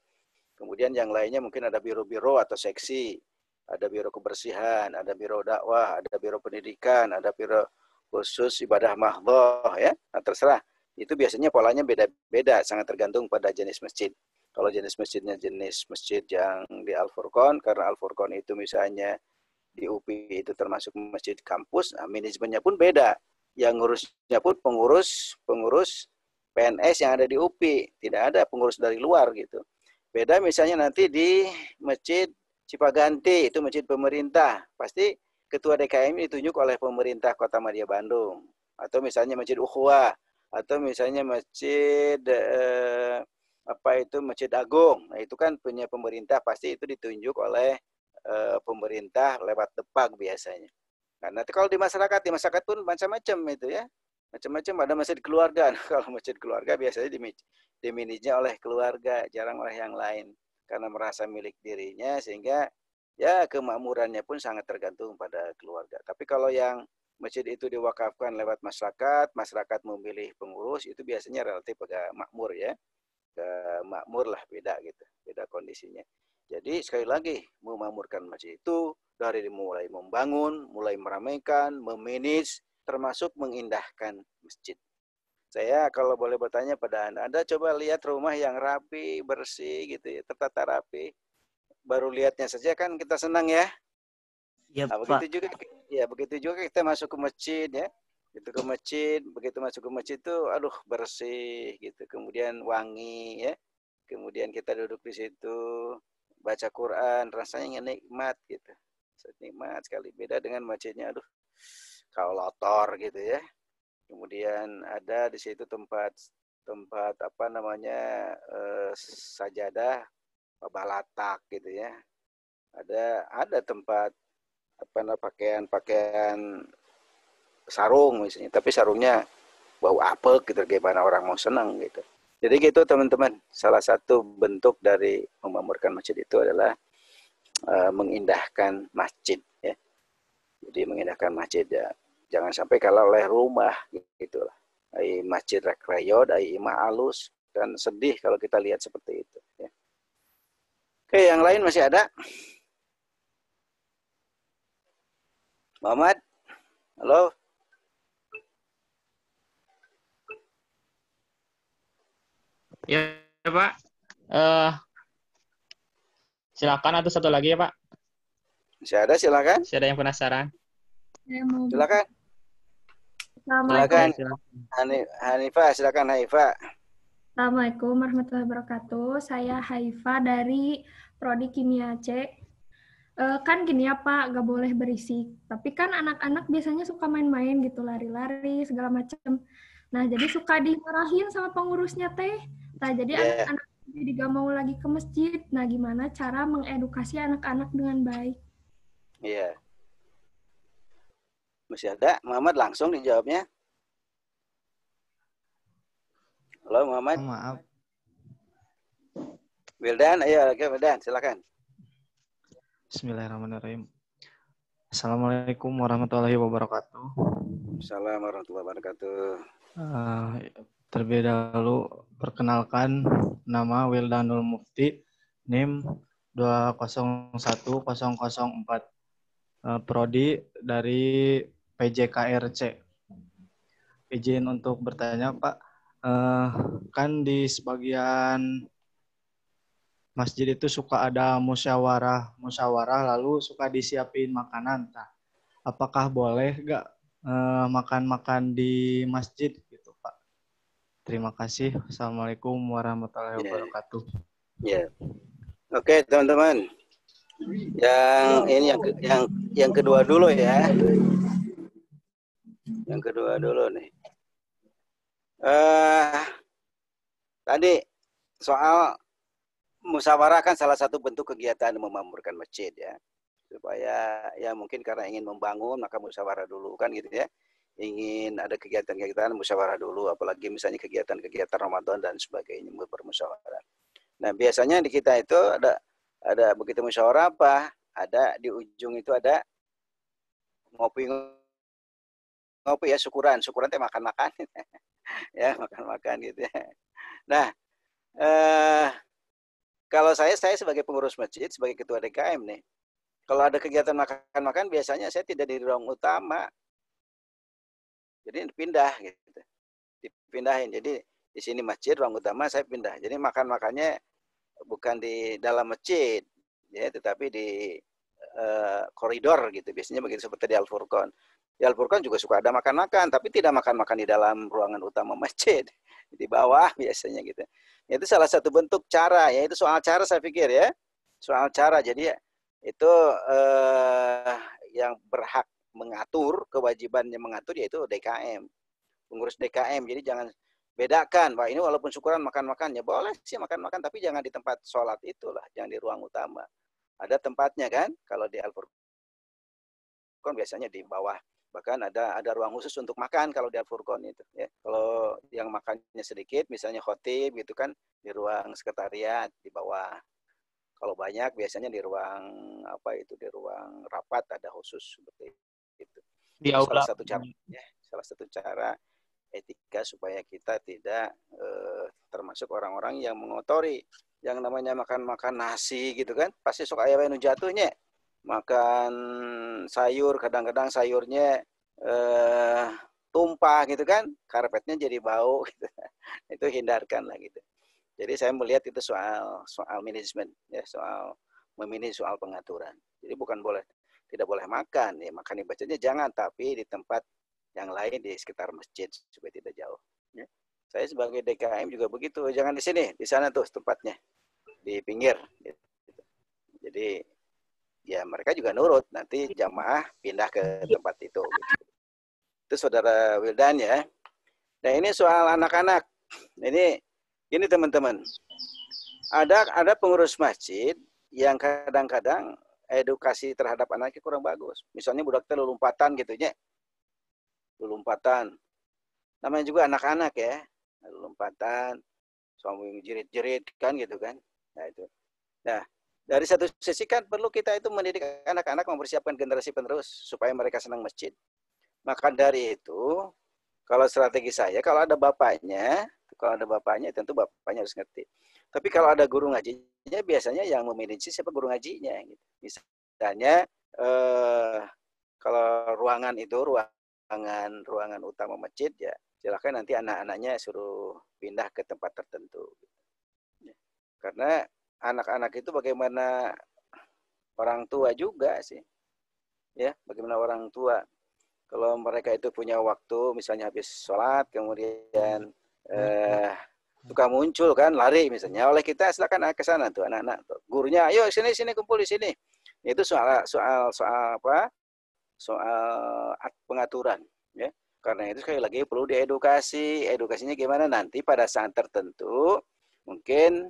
Kemudian yang lainnya mungkin ada biro-biro atau seksi, ada biro kebersihan, ada biro dakwah, ada biro pendidikan, ada biro khusus ibadah mahdhah ya. Nah, terserah. Itu biasanya polanya beda-beda, sangat tergantung pada jenis masjid. Kalau jenis masjidnya jenis masjid yang di Al-Furqan, karena Al-Furqan itu misalnya di UPI itu termasuk masjid kampus, nah, manajemennya pun beda. Yang ngurusnya pun pengurus PNS yang ada di UPI, tidak ada pengurus dari luar gitu. Beda misalnya nanti di Masjid Cipaganti, itu masjid pemerintah, pasti ketua DKM ditunjuk oleh pemerintah Kota Madya Bandung. Atau misalnya Masjid Ukhuwah, atau misalnya Masjid Masjid Agung. Nah, itu kan punya pemerintah, pasti itu ditunjuk oleh pemerintah lewat depak biasanya. Nah, nanti kalau di masyarakat pun macam-macam itu ya. Macam-macam, ada masjid keluarga. Nah, kalau masjid keluarga biasanya dimanage oleh keluarga, jarang oleh yang lain. Karena merasa milik dirinya, sehingga ya kemakmurannya pun sangat tergantung pada keluarga. Tapi kalau yang masjid itu diwakafkan lewat masyarakat memilih pengurus, itu biasanya relatif agak makmur ya. Makmur lah, beda gitu, beda kondisinya. Jadi sekali lagi, memakmurkan masjid itu dari mulai membangun, mulai meramaikan, memanage, termasuk mengindahkan masjid. Saya kalau boleh bertanya pada Anda coba lihat rumah yang rapi, bersih gitu ya, tertata rapi. Baru lihatnya saja kan kita senang ya. Ya, Nah, Pak. begitu juga kita masuk ke masjid ya. Itu ke masjid, begitu masuk ke masjid itu aduh bersih gitu, kemudian wangi ya. Kemudian kita duduk di situ baca Quran, rasanya nikmat gitu. Nikmat sekali, beda dengan masjidnya aduh kaolotor gitu ya. Kemudian ada di situ tempat apa namanya sajadah balatak gitu ya. Ada tempat apa namanya pakaian sarung misalnya, tapi sarungnya bau apek gitu, gimana orang mau senang gitu. Jadi gitu teman-teman, salah satu bentuk dari memakmurkan masjid itu adalah mengindahkan masjid ya. Jadi mengindahkan masjid ya. Jangan sampai kalau oleh rumah gitulah. Ai masjid rakrayod, ai imah alus, kan sedih kalau kita lihat seperti itu ya. Oke, yang lain masih ada? Muhammad? Halo? Ya, Pak. Silakan atau satu lagi ya, Pak. Masih ada, silakan. Masih ada yang penasaran? Silakan. Assalamualaikum. Silakan. Hanifah, silakan Hanifah. Assalamualaikum warahmatullahi wabarakatuh. Saya Haifa dari Prodi Kimia C. Kan gini ya Pak, gak boleh berisik. Tapi kan anak-anak biasanya suka main-main gitu, lari-lari, segala macam. Nah, jadi suka dimarahin sama pengurusnya teh. Nah, jadi anak-anak jadi gak mau lagi ke masjid. Nah, gimana cara mengedukasi anak-anak dengan baik? Iya. Masih ada? Muhammad langsung dijawabnya. Halo Muhammad. Oh, maaf. Wildan, ayo Wildan, silakan. Bismillahirrahmanirrahim. Assalamualaikum warahmatullahi wabarakatuh. Assalamualaikum warahmatullahi wabarakatuh. Terlebih dahulu perkenalkan, nama Wildanul Mufti, NIM 201004, Prodi dari PJKRC. Izin untuk bertanya Pak, kan di sebagian masjid itu suka ada musyawarah lalu suka disiapin makanan. Nah, apakah boleh nggak makan-makan di masjid gitu Pak? Terima kasih. Assalamualaikum warahmatullahi wabarakatuh. Ya. Oke teman-teman. Yang kedua dulu ya. Yang kedua dulu nih. Tadi soal musyawarah kan salah satu bentuk kegiatan memakmurkan masjid ya. Supaya ya mungkin karena ingin membangun maka musyawarah dulu kan gitu ya. Ingin ada kegiatan-kegiatan musyawarah dulu, apalagi misalnya kegiatan-kegiatan Ramadan dan sebagainya bermusyawarah. Nah, biasanya di kita itu ada begitu musyawarah apa? Ada di ujung itu ada ngopi ya, syukuran teh makan-makan. Ya, makan-makan gitu ya. Nah, kalau saya sebagai pengurus masjid, sebagai ketua DKM nih, kalau ada kegiatan makan-makan biasanya saya tidak di ruang utama. Jadi pindah gitu. Dipindahin. Jadi di sini masjid, ruang utama saya pindah. Jadi makan-makannya bukan di dalam masjid, ya, tetapi di koridor gitu. Biasanya begitu seperti di Al-Furqan. Di Al-Furqan juga suka ada makan-makan, tapi tidak makan-makan di dalam ruangan utama masjid. Di bawah biasanya gitu. Itu salah satu bentuk cara, ya itu soal cara saya pikir ya. Soal cara. Jadi itu yang berhak mengatur, kewajibannya mengatur yaitu DKM, pengurus DKM. Jadi jangan bedakan, wah ini walaupun syukuran makan-makan ya boleh sih makan-makan, tapi jangan di tempat sholat itulah, jangan di ruang utama. Ada tempatnya kan, kalau di Al-Furqan biasanya di bawah, bahkan ada ruang khusus untuk makan kalau di Al-Furqan itu. Ya. Kalau yang makannya sedikit, misalnya khotib gitu kan, di ruang sekretariat di bawah. Kalau banyak biasanya di ruang di ruang rapat ada khusus seperti itu. Di aula. Salah satu cara etika supaya kita tidak termasuk orang-orang yang mengotori. Yang namanya makan nasi gitu kan, pasti sok aya nu jatuhnya. Makan sayur, kadang-kadang sayurnya tumpah gitu kan, karpetnya jadi bau gitu. Itu hindarkan lah gitu. Jadi saya melihat itu soal manajemen ya, soal memanage, soal pengaturan. Jadi bukan tidak boleh makan ya, makan di masjidnya jangan, tapi di tempat yang lain di sekitar masjid supaya tidak jauh. Ya. Saya sebagai DKM juga begitu, jangan di sini, di sana tuh tempatnya, di pinggir. Gitu. Jadi ya mereka juga nurut, nanti jamaah pindah ke tempat itu. Gitu. Itu saudara Wildan ya. Nah ini soal anak-anak. Ini teman-teman. Ada pengurus masjid yang kadang-kadang edukasi terhadap anaknya kurang bagus. Misalnya budaknya lompatan gitu ya. Lompatan. Namanya juga anak-anak ya. Lompatan, suami jerit-jerit kan gitu kan. Nah itu. Nah, dari satu sisi kan perlu kita itu mendidik anak-anak mempersiapkan generasi penerus supaya mereka senang masjid. Maka dari itu, kalau strategi saya, kalau ada bapaknya tentu bapaknya harus ngerti. Tapi kalau ada guru ngajinya, biasanya yang memanage siapa guru ngajinya. Gitu. Misalnya, kalau ruangan itu ruangan utama masjid ya silakan nanti anak-anaknya suruh pindah ke tempat tertentu. Karena anak-anak itu bagaimana orang tua juga sih, ya bagaimana orang tua. Kalau mereka itu punya waktu, misalnya habis sholat, kemudian suka muncul kan lari misalnya oleh kita, silakan ke sana tuh anak-anak. Gurunya, ayo sini kumpul di sini. Itu soal apa? Soal pengaturan ya. Karena itu sekali lagi perlu diedukasi. Edukasinya gimana nanti pada saat tertentu mungkin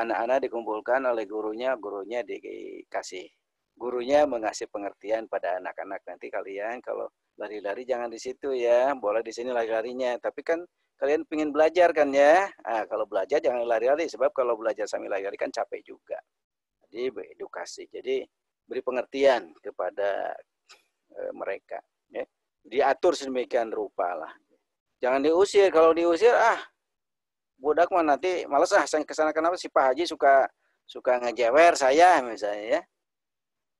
anak-anak dikumpulkan oleh gurunya dikasih. Gurunya mengasih pengertian pada anak-anak, nanti kalian kalau lari-lari jangan di situ ya, boleh di sini lari-larinya. Tapi kan kalian pengen belajar kan ya. Nah, kalau belajar jangan lari-lari sebab kalau belajar sambil lari-lari kan capek juga. Jadi edukasi. Jadi beri pengertian kepada mereka ya. Diatur sedemikian rupa lah. Jangan diusir. Kalau diusir budak mah nanti males saya kesana. Kenapa si Pak Haji suka ngejewer saya misalnya ya.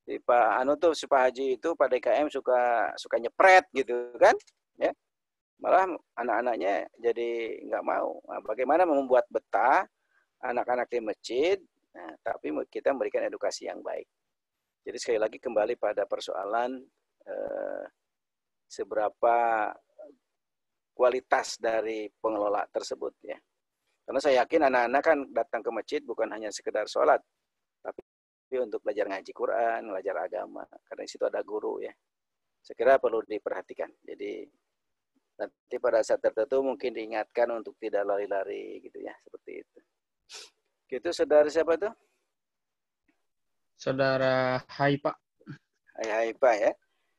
Si Pak Haji itu Pak DKM suka nyepret gitu kan ya. Malah anak-anaknya jadi nggak mau. Nah, bagaimana membuat betah anak-anak di masjid, nah, tapi kita memberikan edukasi yang baik. Jadi sekali lagi kembali pada persoalan seberapa kualitas dari pengelola tersebut ya. Karena saya yakin anak-anak kan datang ke masjid bukan hanya sekedar sholat, tapi untuk belajar ngaji Quran, belajar agama. Karena di situ ada guru ya. Saya kira perlu diperhatikan. Jadi nanti pada saat tertentu mungkin diingatkan untuk tidak lari-lari gitu ya, seperti itu. Gitu saudara siapa tuh? Saudara Haipa. Haipa ya.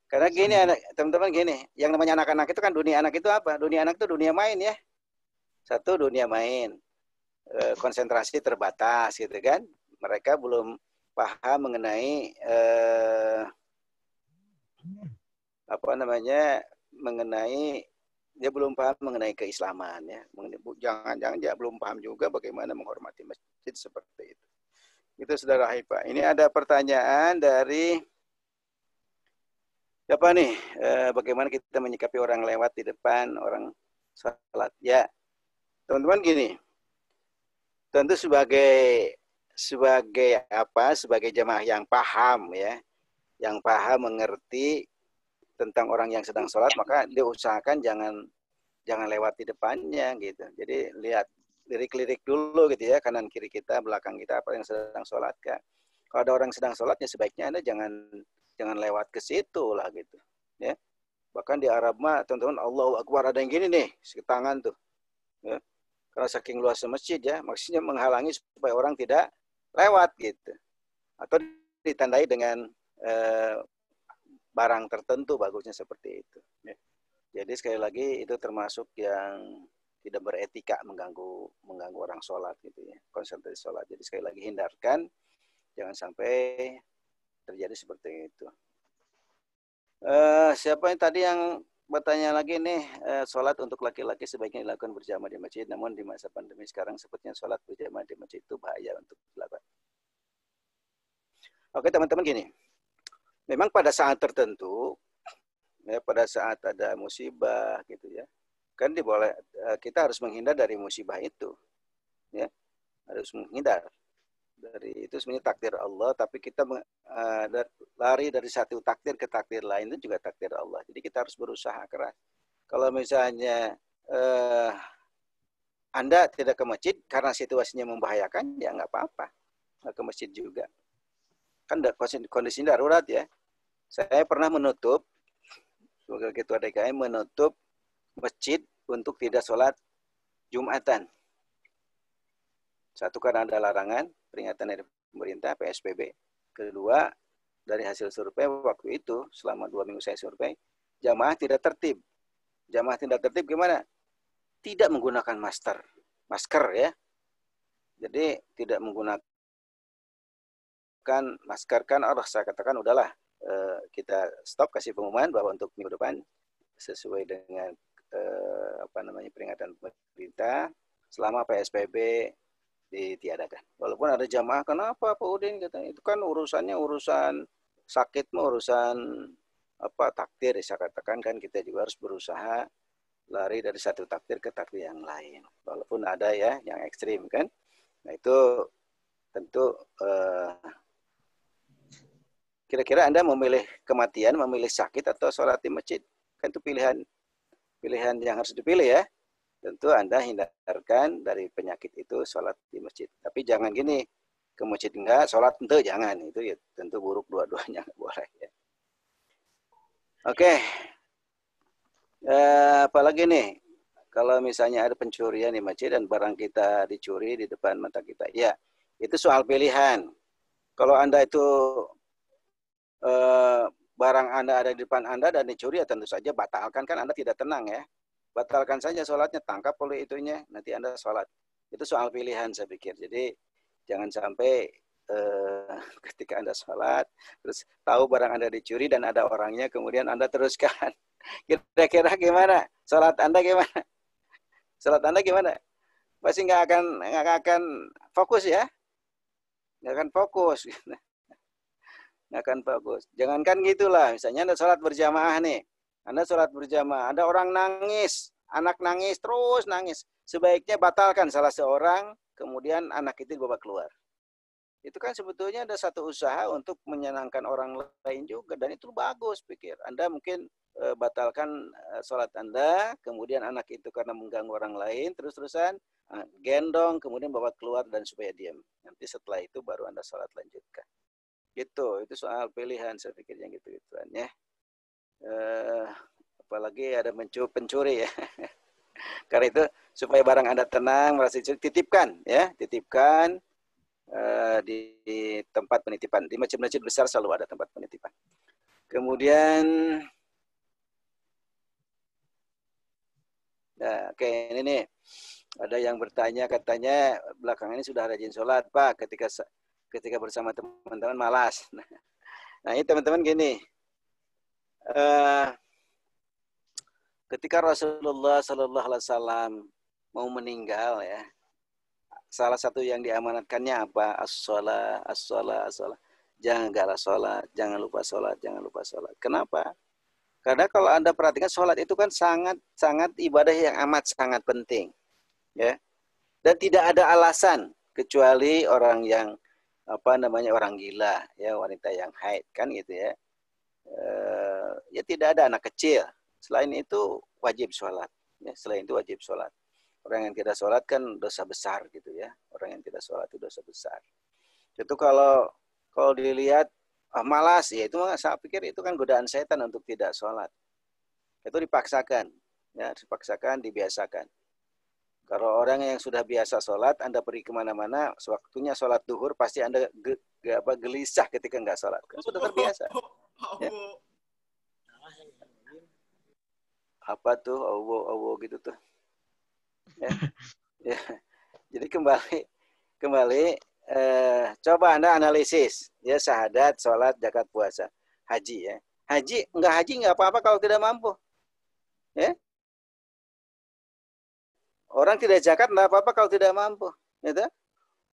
Karena gini teman-teman gini, yang namanya anak-anak itu kan dunia anak itu apa? Dunia anak itu dunia main ya. Satu dunia main, konsentrasi terbatas gitu kan. Mereka belum paham mengenai dia belum paham mengenai keislaman ya. Jangan-jangan dia belum paham juga bagaimana menghormati masjid seperti itu. Itu saudara Haipa. Ini ada pertanyaan dari siapa nih? Bagaimana kita menyikapi orang lewat di depan orang salat? Ya, teman-teman gini. Tentu sebagai jamaah yang paham ya, yang paham mengerti tentang orang yang sedang sholat, maka diusahakan jangan lewat di depannya gitu. Jadi lirik dulu gitu ya, kanan kiri kita, belakang kita apa yang sedang sholat kan. Kalau ada orang sedang sholatnya sebaiknya Anda jangan lewat ke situ lah gitu ya. Bahkan di Arab mah teman-teman Allahu Akbar ada yang gini nih tangan tuh ya. Karena saking luasnya masjid ya, maksudnya menghalangi supaya orang tidak lewat gitu. Atau ditandai dengan barang tertentu, bagusnya seperti itu ya. Jadi sekali lagi itu termasuk yang tidak beretika, mengganggu orang sholat gitu ya, konsentrasi sholat. Jadi sekali lagi hindarkan, jangan sampai terjadi seperti itu. Siapa yang tadi yang bertanya lagi nih, sholat untuk laki-laki sebaiknya dilakukan berjamaah di masjid, namun di masa pandemi sekarang sepertinya sholat berjamaah di masjid itu bahaya untuk dilakukan. Oke teman-teman gini, memang pada saat tertentu, ya, pada saat ada musibah gitu ya, kan kita harus menghindar dari musibah itu, ya, harus menghindar itu sebenarnya takdir Allah, tapi kita lari dari satu takdir ke takdir lain itu juga takdir Allah. Jadi kita harus berusaha keras. Kalau misalnya Anda tidak ke masjid karena situasinya membahayakan, ya nggak apa-apa, nggak ke masjid juga. Kan kondisi darurat ya. Saya pernah menutup, sebagai ketua DKM, menutup masjid untuk tidak sholat Jumatan. Satu, karena ada larangan, peringatan dari pemerintah, PSBB. Kedua, dari hasil survei waktu itu, selama 2 minggu saya survei, jamaah tidak tertib. Jamaah tidak tertib gimana? Tidak menggunakan masker ya. Jadi tidak menggunakan masker, kan saya katakan udahlah, kita stop, kasih pengumuman bahwa untuk minggu depan sesuai dengan peringatan pemerintah, selama PSBB ditiadakan. Walaupun ada jamaah, kenapa Pak Udin katanya, itu kan urusannya urusan sakit, urusan takdir, saya katakan kan kita juga harus berusaha lari dari satu takdir ke takdir yang lain. Walaupun ada ya yang ekstrim kan. Nah itu tentu kira-kira Anda memilih kematian, memilih sakit atau sholat di masjid? Kan itu pilihan yang harus dipilih ya. Tentu Anda hindarkan dari penyakit itu sholat di masjid. Tapi jangan gini, ke masjid enggak, sholat tentu jangan. Itu ya tentu buruk dua-duanya, nggak boleh. Ya. Oke. Apalagi nih, kalau misalnya ada pencurian di masjid dan barang kita dicuri di depan mata kita. Ya, itu soal pilihan. Kalau Anda itu barang Anda ada di depan Anda dan dicuri, ya tentu saja batalkan, kan Anda tidak tenang ya. Batalkan saja sholatnya, tangkap oleh itunya, nanti Anda sholat. Itu soal pilihan saya pikir. Jadi jangan sampai ketika Anda sholat, terus tahu barang Anda dicuri dan ada orangnya, kemudian Anda teruskan. Kira-kira gimana? Sholat Anda gimana? Sholat Anda gimana? Pasti nggak akan fokus ya? Nggak akan fokus. Nggak akan fokus. Jangankan gitulah, misalnya Anda sholat berjamaah nih. Anda sholat berjamaah, ada orang nangis, anak nangis, terus nangis. Sebaiknya batalkan salah seorang, kemudian anak itu dibawa keluar. Itu kan sebetulnya ada satu usaha untuk menyenangkan orang lain juga, dan itu bagus pikir. Anda mungkin batalkan sholat Anda, kemudian anak itu karena mengganggu orang lain, terus-terusan gendong, kemudian bawa keluar dan supaya diam. Nanti setelah itu baru Anda sholat lanjutkan. Gitu, itu soal pilihan saya pikir yang gitu-gituan ya. Apalagi ada pencuri ya. Karena itu supaya barang Anda tenang, merasa titipkan ya, titipkan di tempat penitipan. Di masjid-masjid besar selalu ada tempat penitipan. Kemudian oke, ini nih ada yang bertanya, katanya belakangan ini sudah rajin sholat Pak, ketika bersama teman-teman malas. Nah ini teman-teman gini, ketika Rasulullah Sallallahu Alaihi Wasallam mau meninggal ya, salah satu yang diamanatkannya apa? As-sholat, as-sholat, as-sholat. Jangan gagal sholat, jangan lupa sholat, jangan lupa sholat. Kenapa? Karena kalau Anda perhatikan sholat itu kan sangat ibadah yang amat sangat penting, ya. Dan tidak ada alasan kecuali orang yang orang gila, ya, wanita yang haid kan gitu ya. Ya tidak ada anak kecil. Selain itu wajib sholat. Ya, selain itu wajib sholat. Orang yang tidak sholat kan dosa besar gitu ya. Orang yang tidak sholat itu dosa besar. Itu kalau dilihat malas, ya itu saya pikir itu kan godaan setan untuk tidak sholat. Itu dipaksakan, ya dipaksakan, dibiasakan. Kalau orang yang sudah biasa sholat, Anda pergi kemana-mana, sewaktunya sholat duhur, pasti Anda gelisah ketika nggak sholat. Kan sudah terbiasa. Ya. Apa tuh, Allah gitu tuh. Ya. Ya. Jadi kembali coba Anda analisis ya, syahadat, sholat, zakat, puasa, haji ya. Haji nggak apa-apa kalau tidak mampu. Ya. Orang tidak zakat nggak apa-apa kalau tidak mampu. Gitu.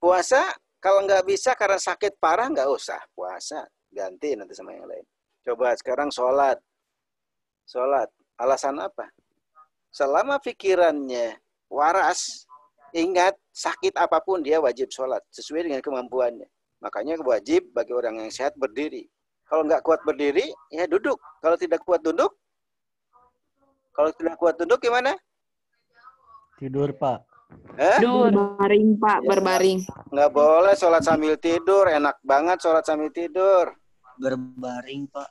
Puasa kalau nggak bisa karena sakit parah nggak usah puasa, ganti nanti sama yang lain. Coba sekarang sholat. Alasan apa? Selama pikirannya waras, Ingat, sakit apapun dia wajib sholat sesuai dengan kemampuannya. Makanya wajib bagi orang yang sehat berdiri. Kalau nggak kuat berdiri, ya duduk. Kalau tidak kuat duduk, gimana? Tidur, Pak. Berbaring, Pak, berbaring. Nggak boleh sholat sambil tidur. Enak banget sholat sambil tidur. Berbaring, Pak.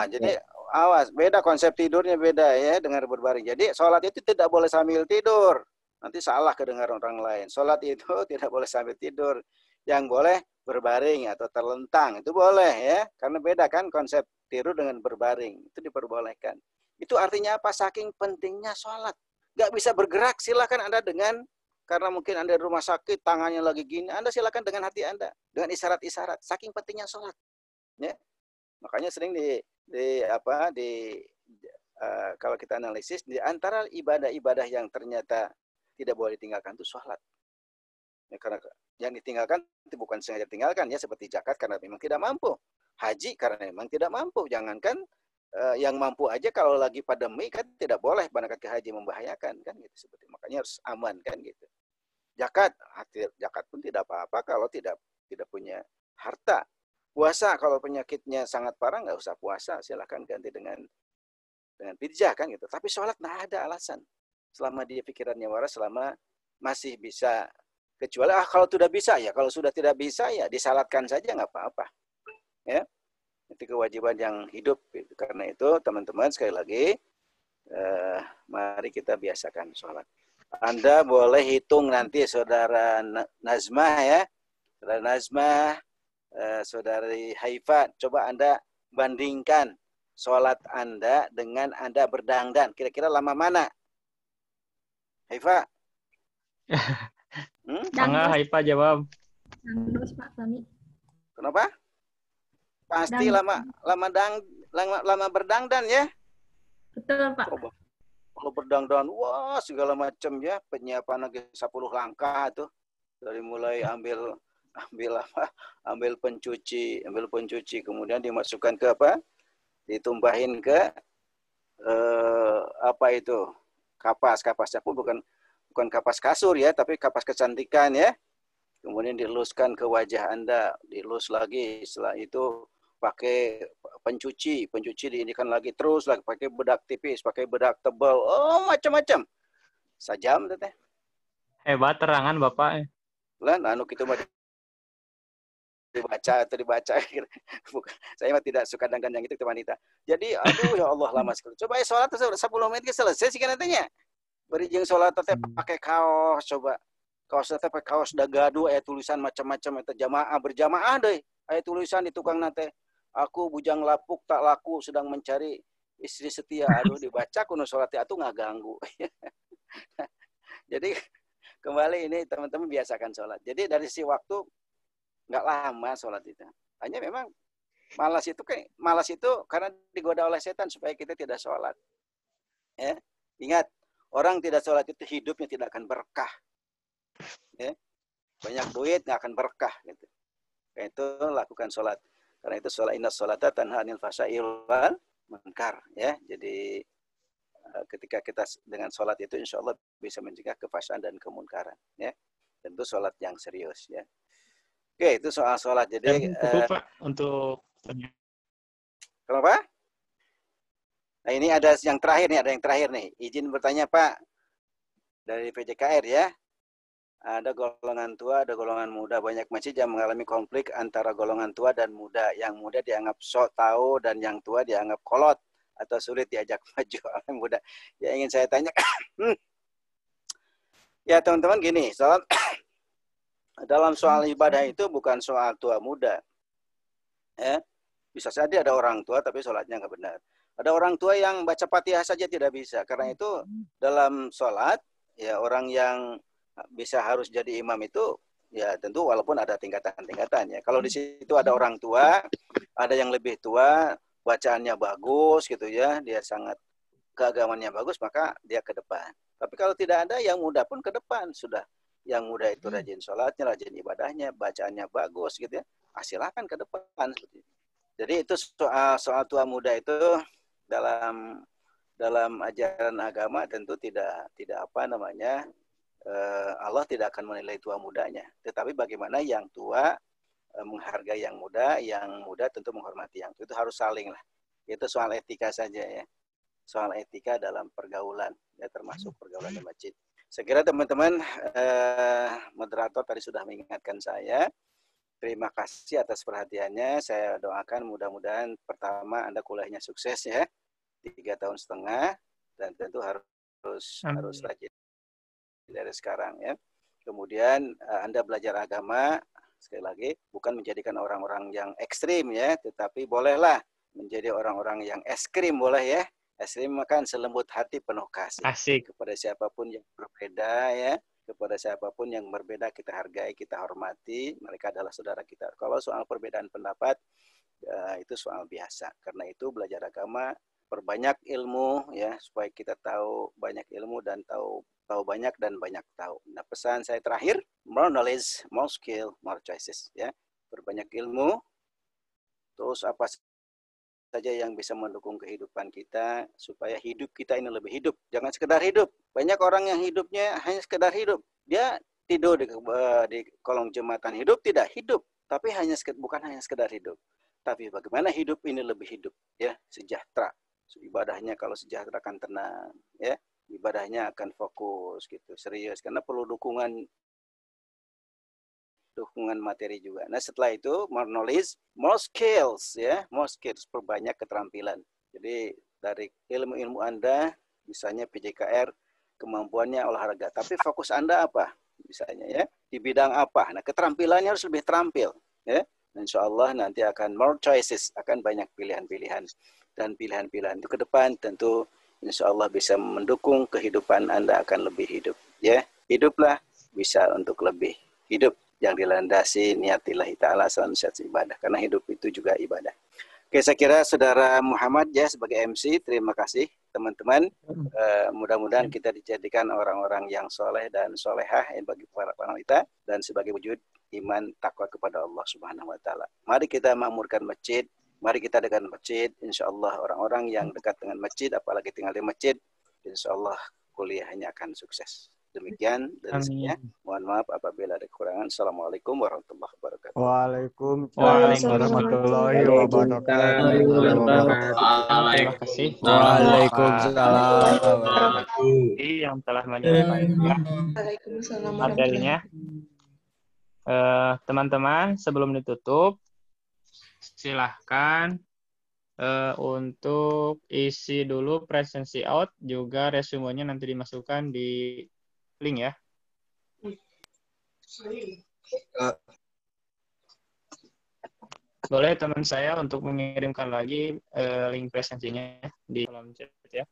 Jadi awas, beda konsep tidurnya beda ya dengan berbaring. Jadi sholat itu tidak boleh sambil tidur. Nanti salah kedengar orang lain. Sholat itu tidak boleh sambil tidur. Yang boleh berbaring atau terlentang. Itu boleh ya. Karena beda kan konsep tidur dengan berbaring. Itu diperbolehkan. Itu artinya apa? Saking pentingnya sholat. Nggak bisa bergerak, silakan Anda karena mungkin Anda di rumah sakit, tangannya lagi gini, Anda silakan dengan hati Anda. Dengan isyarat-isyarat. Saking pentingnya sholat. Ya. Makanya sering kalau kita analisis, di antara ibadah-ibadah yang ternyata tidak boleh ditinggalkan itu sholat. Ya, karena yang ditinggalkan itu bukan sengaja ditinggalkan ya, seperti zakat karena memang tidak mampu, haji karena memang tidak mampu. Jangankan yang mampu aja kalau lagi pandemi kan tidak boleh berangkat ke haji, membahayakan kan gitu. Seperti makanya harus aman kan gitu. Zakat pun tidak apa-apa kalau tidak punya harta. Puasa kalau penyakitnya sangat parah nggak usah puasa, silakan ganti dengan pidzah kan gitu. Tapi sholat nggak ada alasan. Selama dia pikirannya waras, selama masih bisa, kecuali kalau sudah bisa ya, kalau sudah tidak bisa ya disalatkan saja nggak apa-apa. Ya, itu kewajiban yang hidup. Karena itu teman-teman sekali lagi, mari kita biasakan sholat. Anda boleh hitung nanti saudara Nazmah ya, saudara Nazmah, saudari Haifa, coba Anda bandingkan sholat Anda dengan Anda berdangdan. Kira-kira lama mana? Haifa? Enggak, Haifa jawab. Terus Pak Tani. Kenapa? Pasti lama berdangdan ya? Betul Pak. Kalau berdangdan, wah segala macam ya, penyiapan lagi 10 langkah tuh. Dari mulai ambil pencuci, kemudian dimasukkan ke apa? Ditumpahin ke kapasnya pun bukan kapas kasur ya, tapi kapas kecantikan ya. Kemudian diluskan ke wajah Anda, dilus lagi. Setelah itu pakai pencuci diinikan lagi, terus lagi pakai bedak tipis, pakai bedak tebal, macam-macam. Sajam teh. Hebat terangan Bapak. Lan kita mah dibaca. Saya mah tidak suka dengan yang itu wanita. Jadi aduh ya Allah lama sekali. Coba sholat 10 menit selesai sih katanya. Beri jeung sholat teh pakai kaos, coba. Kaos teh pakai kaos dagadu aya tulisan macam-macam eta jamaah berjamaah deui. Aya tulisan di tukang nate. Aku bujang lapuk tak laku sedang mencari istri setia. Aduh dibaca kuno sholat atuh ngaganggu. Jadi kembali ini teman-teman biasakan sholat. Jadi dari sisi waktu nggak lama sholat itu. Hanya memang malas itu karena digoda oleh setan supaya kita tidak sholat. Ya. Ingat, orang tidak sholat itu hidupnya tidak akan berkah. Ya. Banyak duit nggak akan berkah gitu. Karena itu lakukan sholat. Karena itu sholat, inna sholata tanha anil fahsya'i wal munkar. Ya. Jadi ketika kita dengan sholat itu insya Allah bisa mencegah kefahsyaan dan kemunkaran. Ya. Tentu sholat yang serius. Ya. Oke, itu soal sholat. Jadi cukup Pak untuk kenapa? Nah ini ada yang terakhir nih. Izin bertanya Pak dari PJKR ya. Ada golongan tua, ada golongan muda. Banyak masjid yang mengalami konflik antara golongan tua dan muda. Yang muda dianggap sok tahu dan yang tua dianggap kolot atau sulit diajak maju oleh muda. Ya ingin saya tanya. Ya teman-teman gini, dalam soal ibadah itu bukan soal tua muda. Ya, bisa saja ada orang tua tapi sholatnya nggak benar. Ada orang tua yang baca Fatihah saja tidak bisa. Karena itu dalam sholat, ya orang yang bisa harus jadi imam itu, ya tentu walaupun ada tingkatan-tingkatannya. Kalau di situ ada orang tua, ada yang lebih tua, bacaannya bagus gitu ya, dia sangat keagamannya bagus, maka dia ke depan. Tapi kalau tidak ada, yang muda pun ke depan sudah. Yang muda itu rajin sholatnya, rajin ibadahnya, bacaannya bagus gitu ya. Silakan ke depan. Jadi itu soal tua muda itu dalam ajaran agama tentu tidak Allah tidak akan menilai tua mudanya. Tetapi bagaimana yang tua menghargai yang muda tentu menghormati yang tua. Itu harus saling lah. Itu soal etika saja ya. Soal etika dalam pergaulan, ya termasuk pergaulan di masjid. Saya kira teman-teman moderator tadi sudah mengingatkan saya. Terima kasih atas perhatiannya. Saya doakan mudah-mudahan pertama Anda kuliahnya sukses ya, 3,5 tahun, dan tentu harus rajin dari sekarang ya. Kemudian Anda belajar agama, sekali lagi bukan menjadikan orang-orang yang ekstrim ya, tetapi bolehlah menjadi orang-orang yang es krim, boleh ya. Es krim makan selembut hati penuh kasih. Asik. Kepada siapapun yang berbeda ya, kepada siapapun yang berbeda kita hargai, kita hormati. Mereka adalah saudara kita. Kalau soal perbedaan pendapat itu soal biasa. Karena itu belajar agama, perbanyak ilmu ya, supaya kita tahu banyak ilmu dan tahu banyak dan banyak tahu. Nah, pesan saya terakhir, more knowledge, more skill, more choices ya. Perbanyak ilmu, terus apa saja yang bisa mendukung kehidupan kita supaya hidup kita ini lebih hidup. Jangan sekedar hidup. Banyak orang yang hidupnya hanya sekedar hidup. Dia tidur di kolong jembatan, hidup tidak hidup, tapi bukan hanya sekedar hidup. Tapi bagaimana hidup ini lebih hidup ya, sejahtera. Ibadahnya kalau sejahtera akan tenang ya. Ibadahnya akan fokus gitu, serius karena perlu dukungan materi juga. Nah, setelah itu more knowledge, more skills ya, more skills, perbanyak keterampilan. Jadi dari ilmu-ilmu Anda, misalnya PJKR, kemampuannya olahraga, tapi fokus Anda apa? Misalnya ya, di bidang apa? Nah, keterampilannya harus lebih terampil ya. Insya Allah nanti akan more choices, akan banyak pilihan-pilihan, dan pilihan-pilihan itu ke depan tentu insya Allah bisa mendukung kehidupan Anda akan lebih hidup ya. Hiduplah bisa untuk lebih hidup yang dilandasi niatillahi ta'ala salam sehat ibadah. Karena hidup itu juga ibadah. Oke, saya kira Saudara Muhammad ya sebagai MC, terima kasih teman-teman. Mudah-mudahan kita dijadikan orang-orang yang soleh dan solehah bagi para wanita dan sebagai wujud iman takwa kepada Allah Subhanahu wa taala. Mari kita makmurkan masjid, mari kita dekat masjid. Insya Allah orang-orang yang dekat dengan masjid, apalagi tinggal di masjid, insya Allah kuliahnya akan sukses. Demikian dari saya. Mohon maaf apabila ada kekurangan. Assalamualaikum warahmatullahi wabarakatuh. Waalaikumsalam warahmatullahi wabarakatuh. Terima kasih. Waalaikumsalam. Yang telah menyampaikan materinya. Teman-teman, sebelum ditutup, silahkan untuk isi dulu presensi out, juga resumenya nanti dimasukkan di link ya. Boleh teman saya untuk mengirimkan lagi link presensinya di kolom chat ya.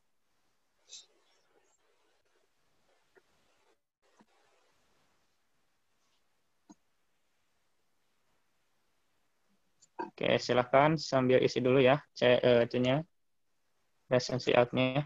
Oke, silakan sambil isi dulu ya, presensi out-nya.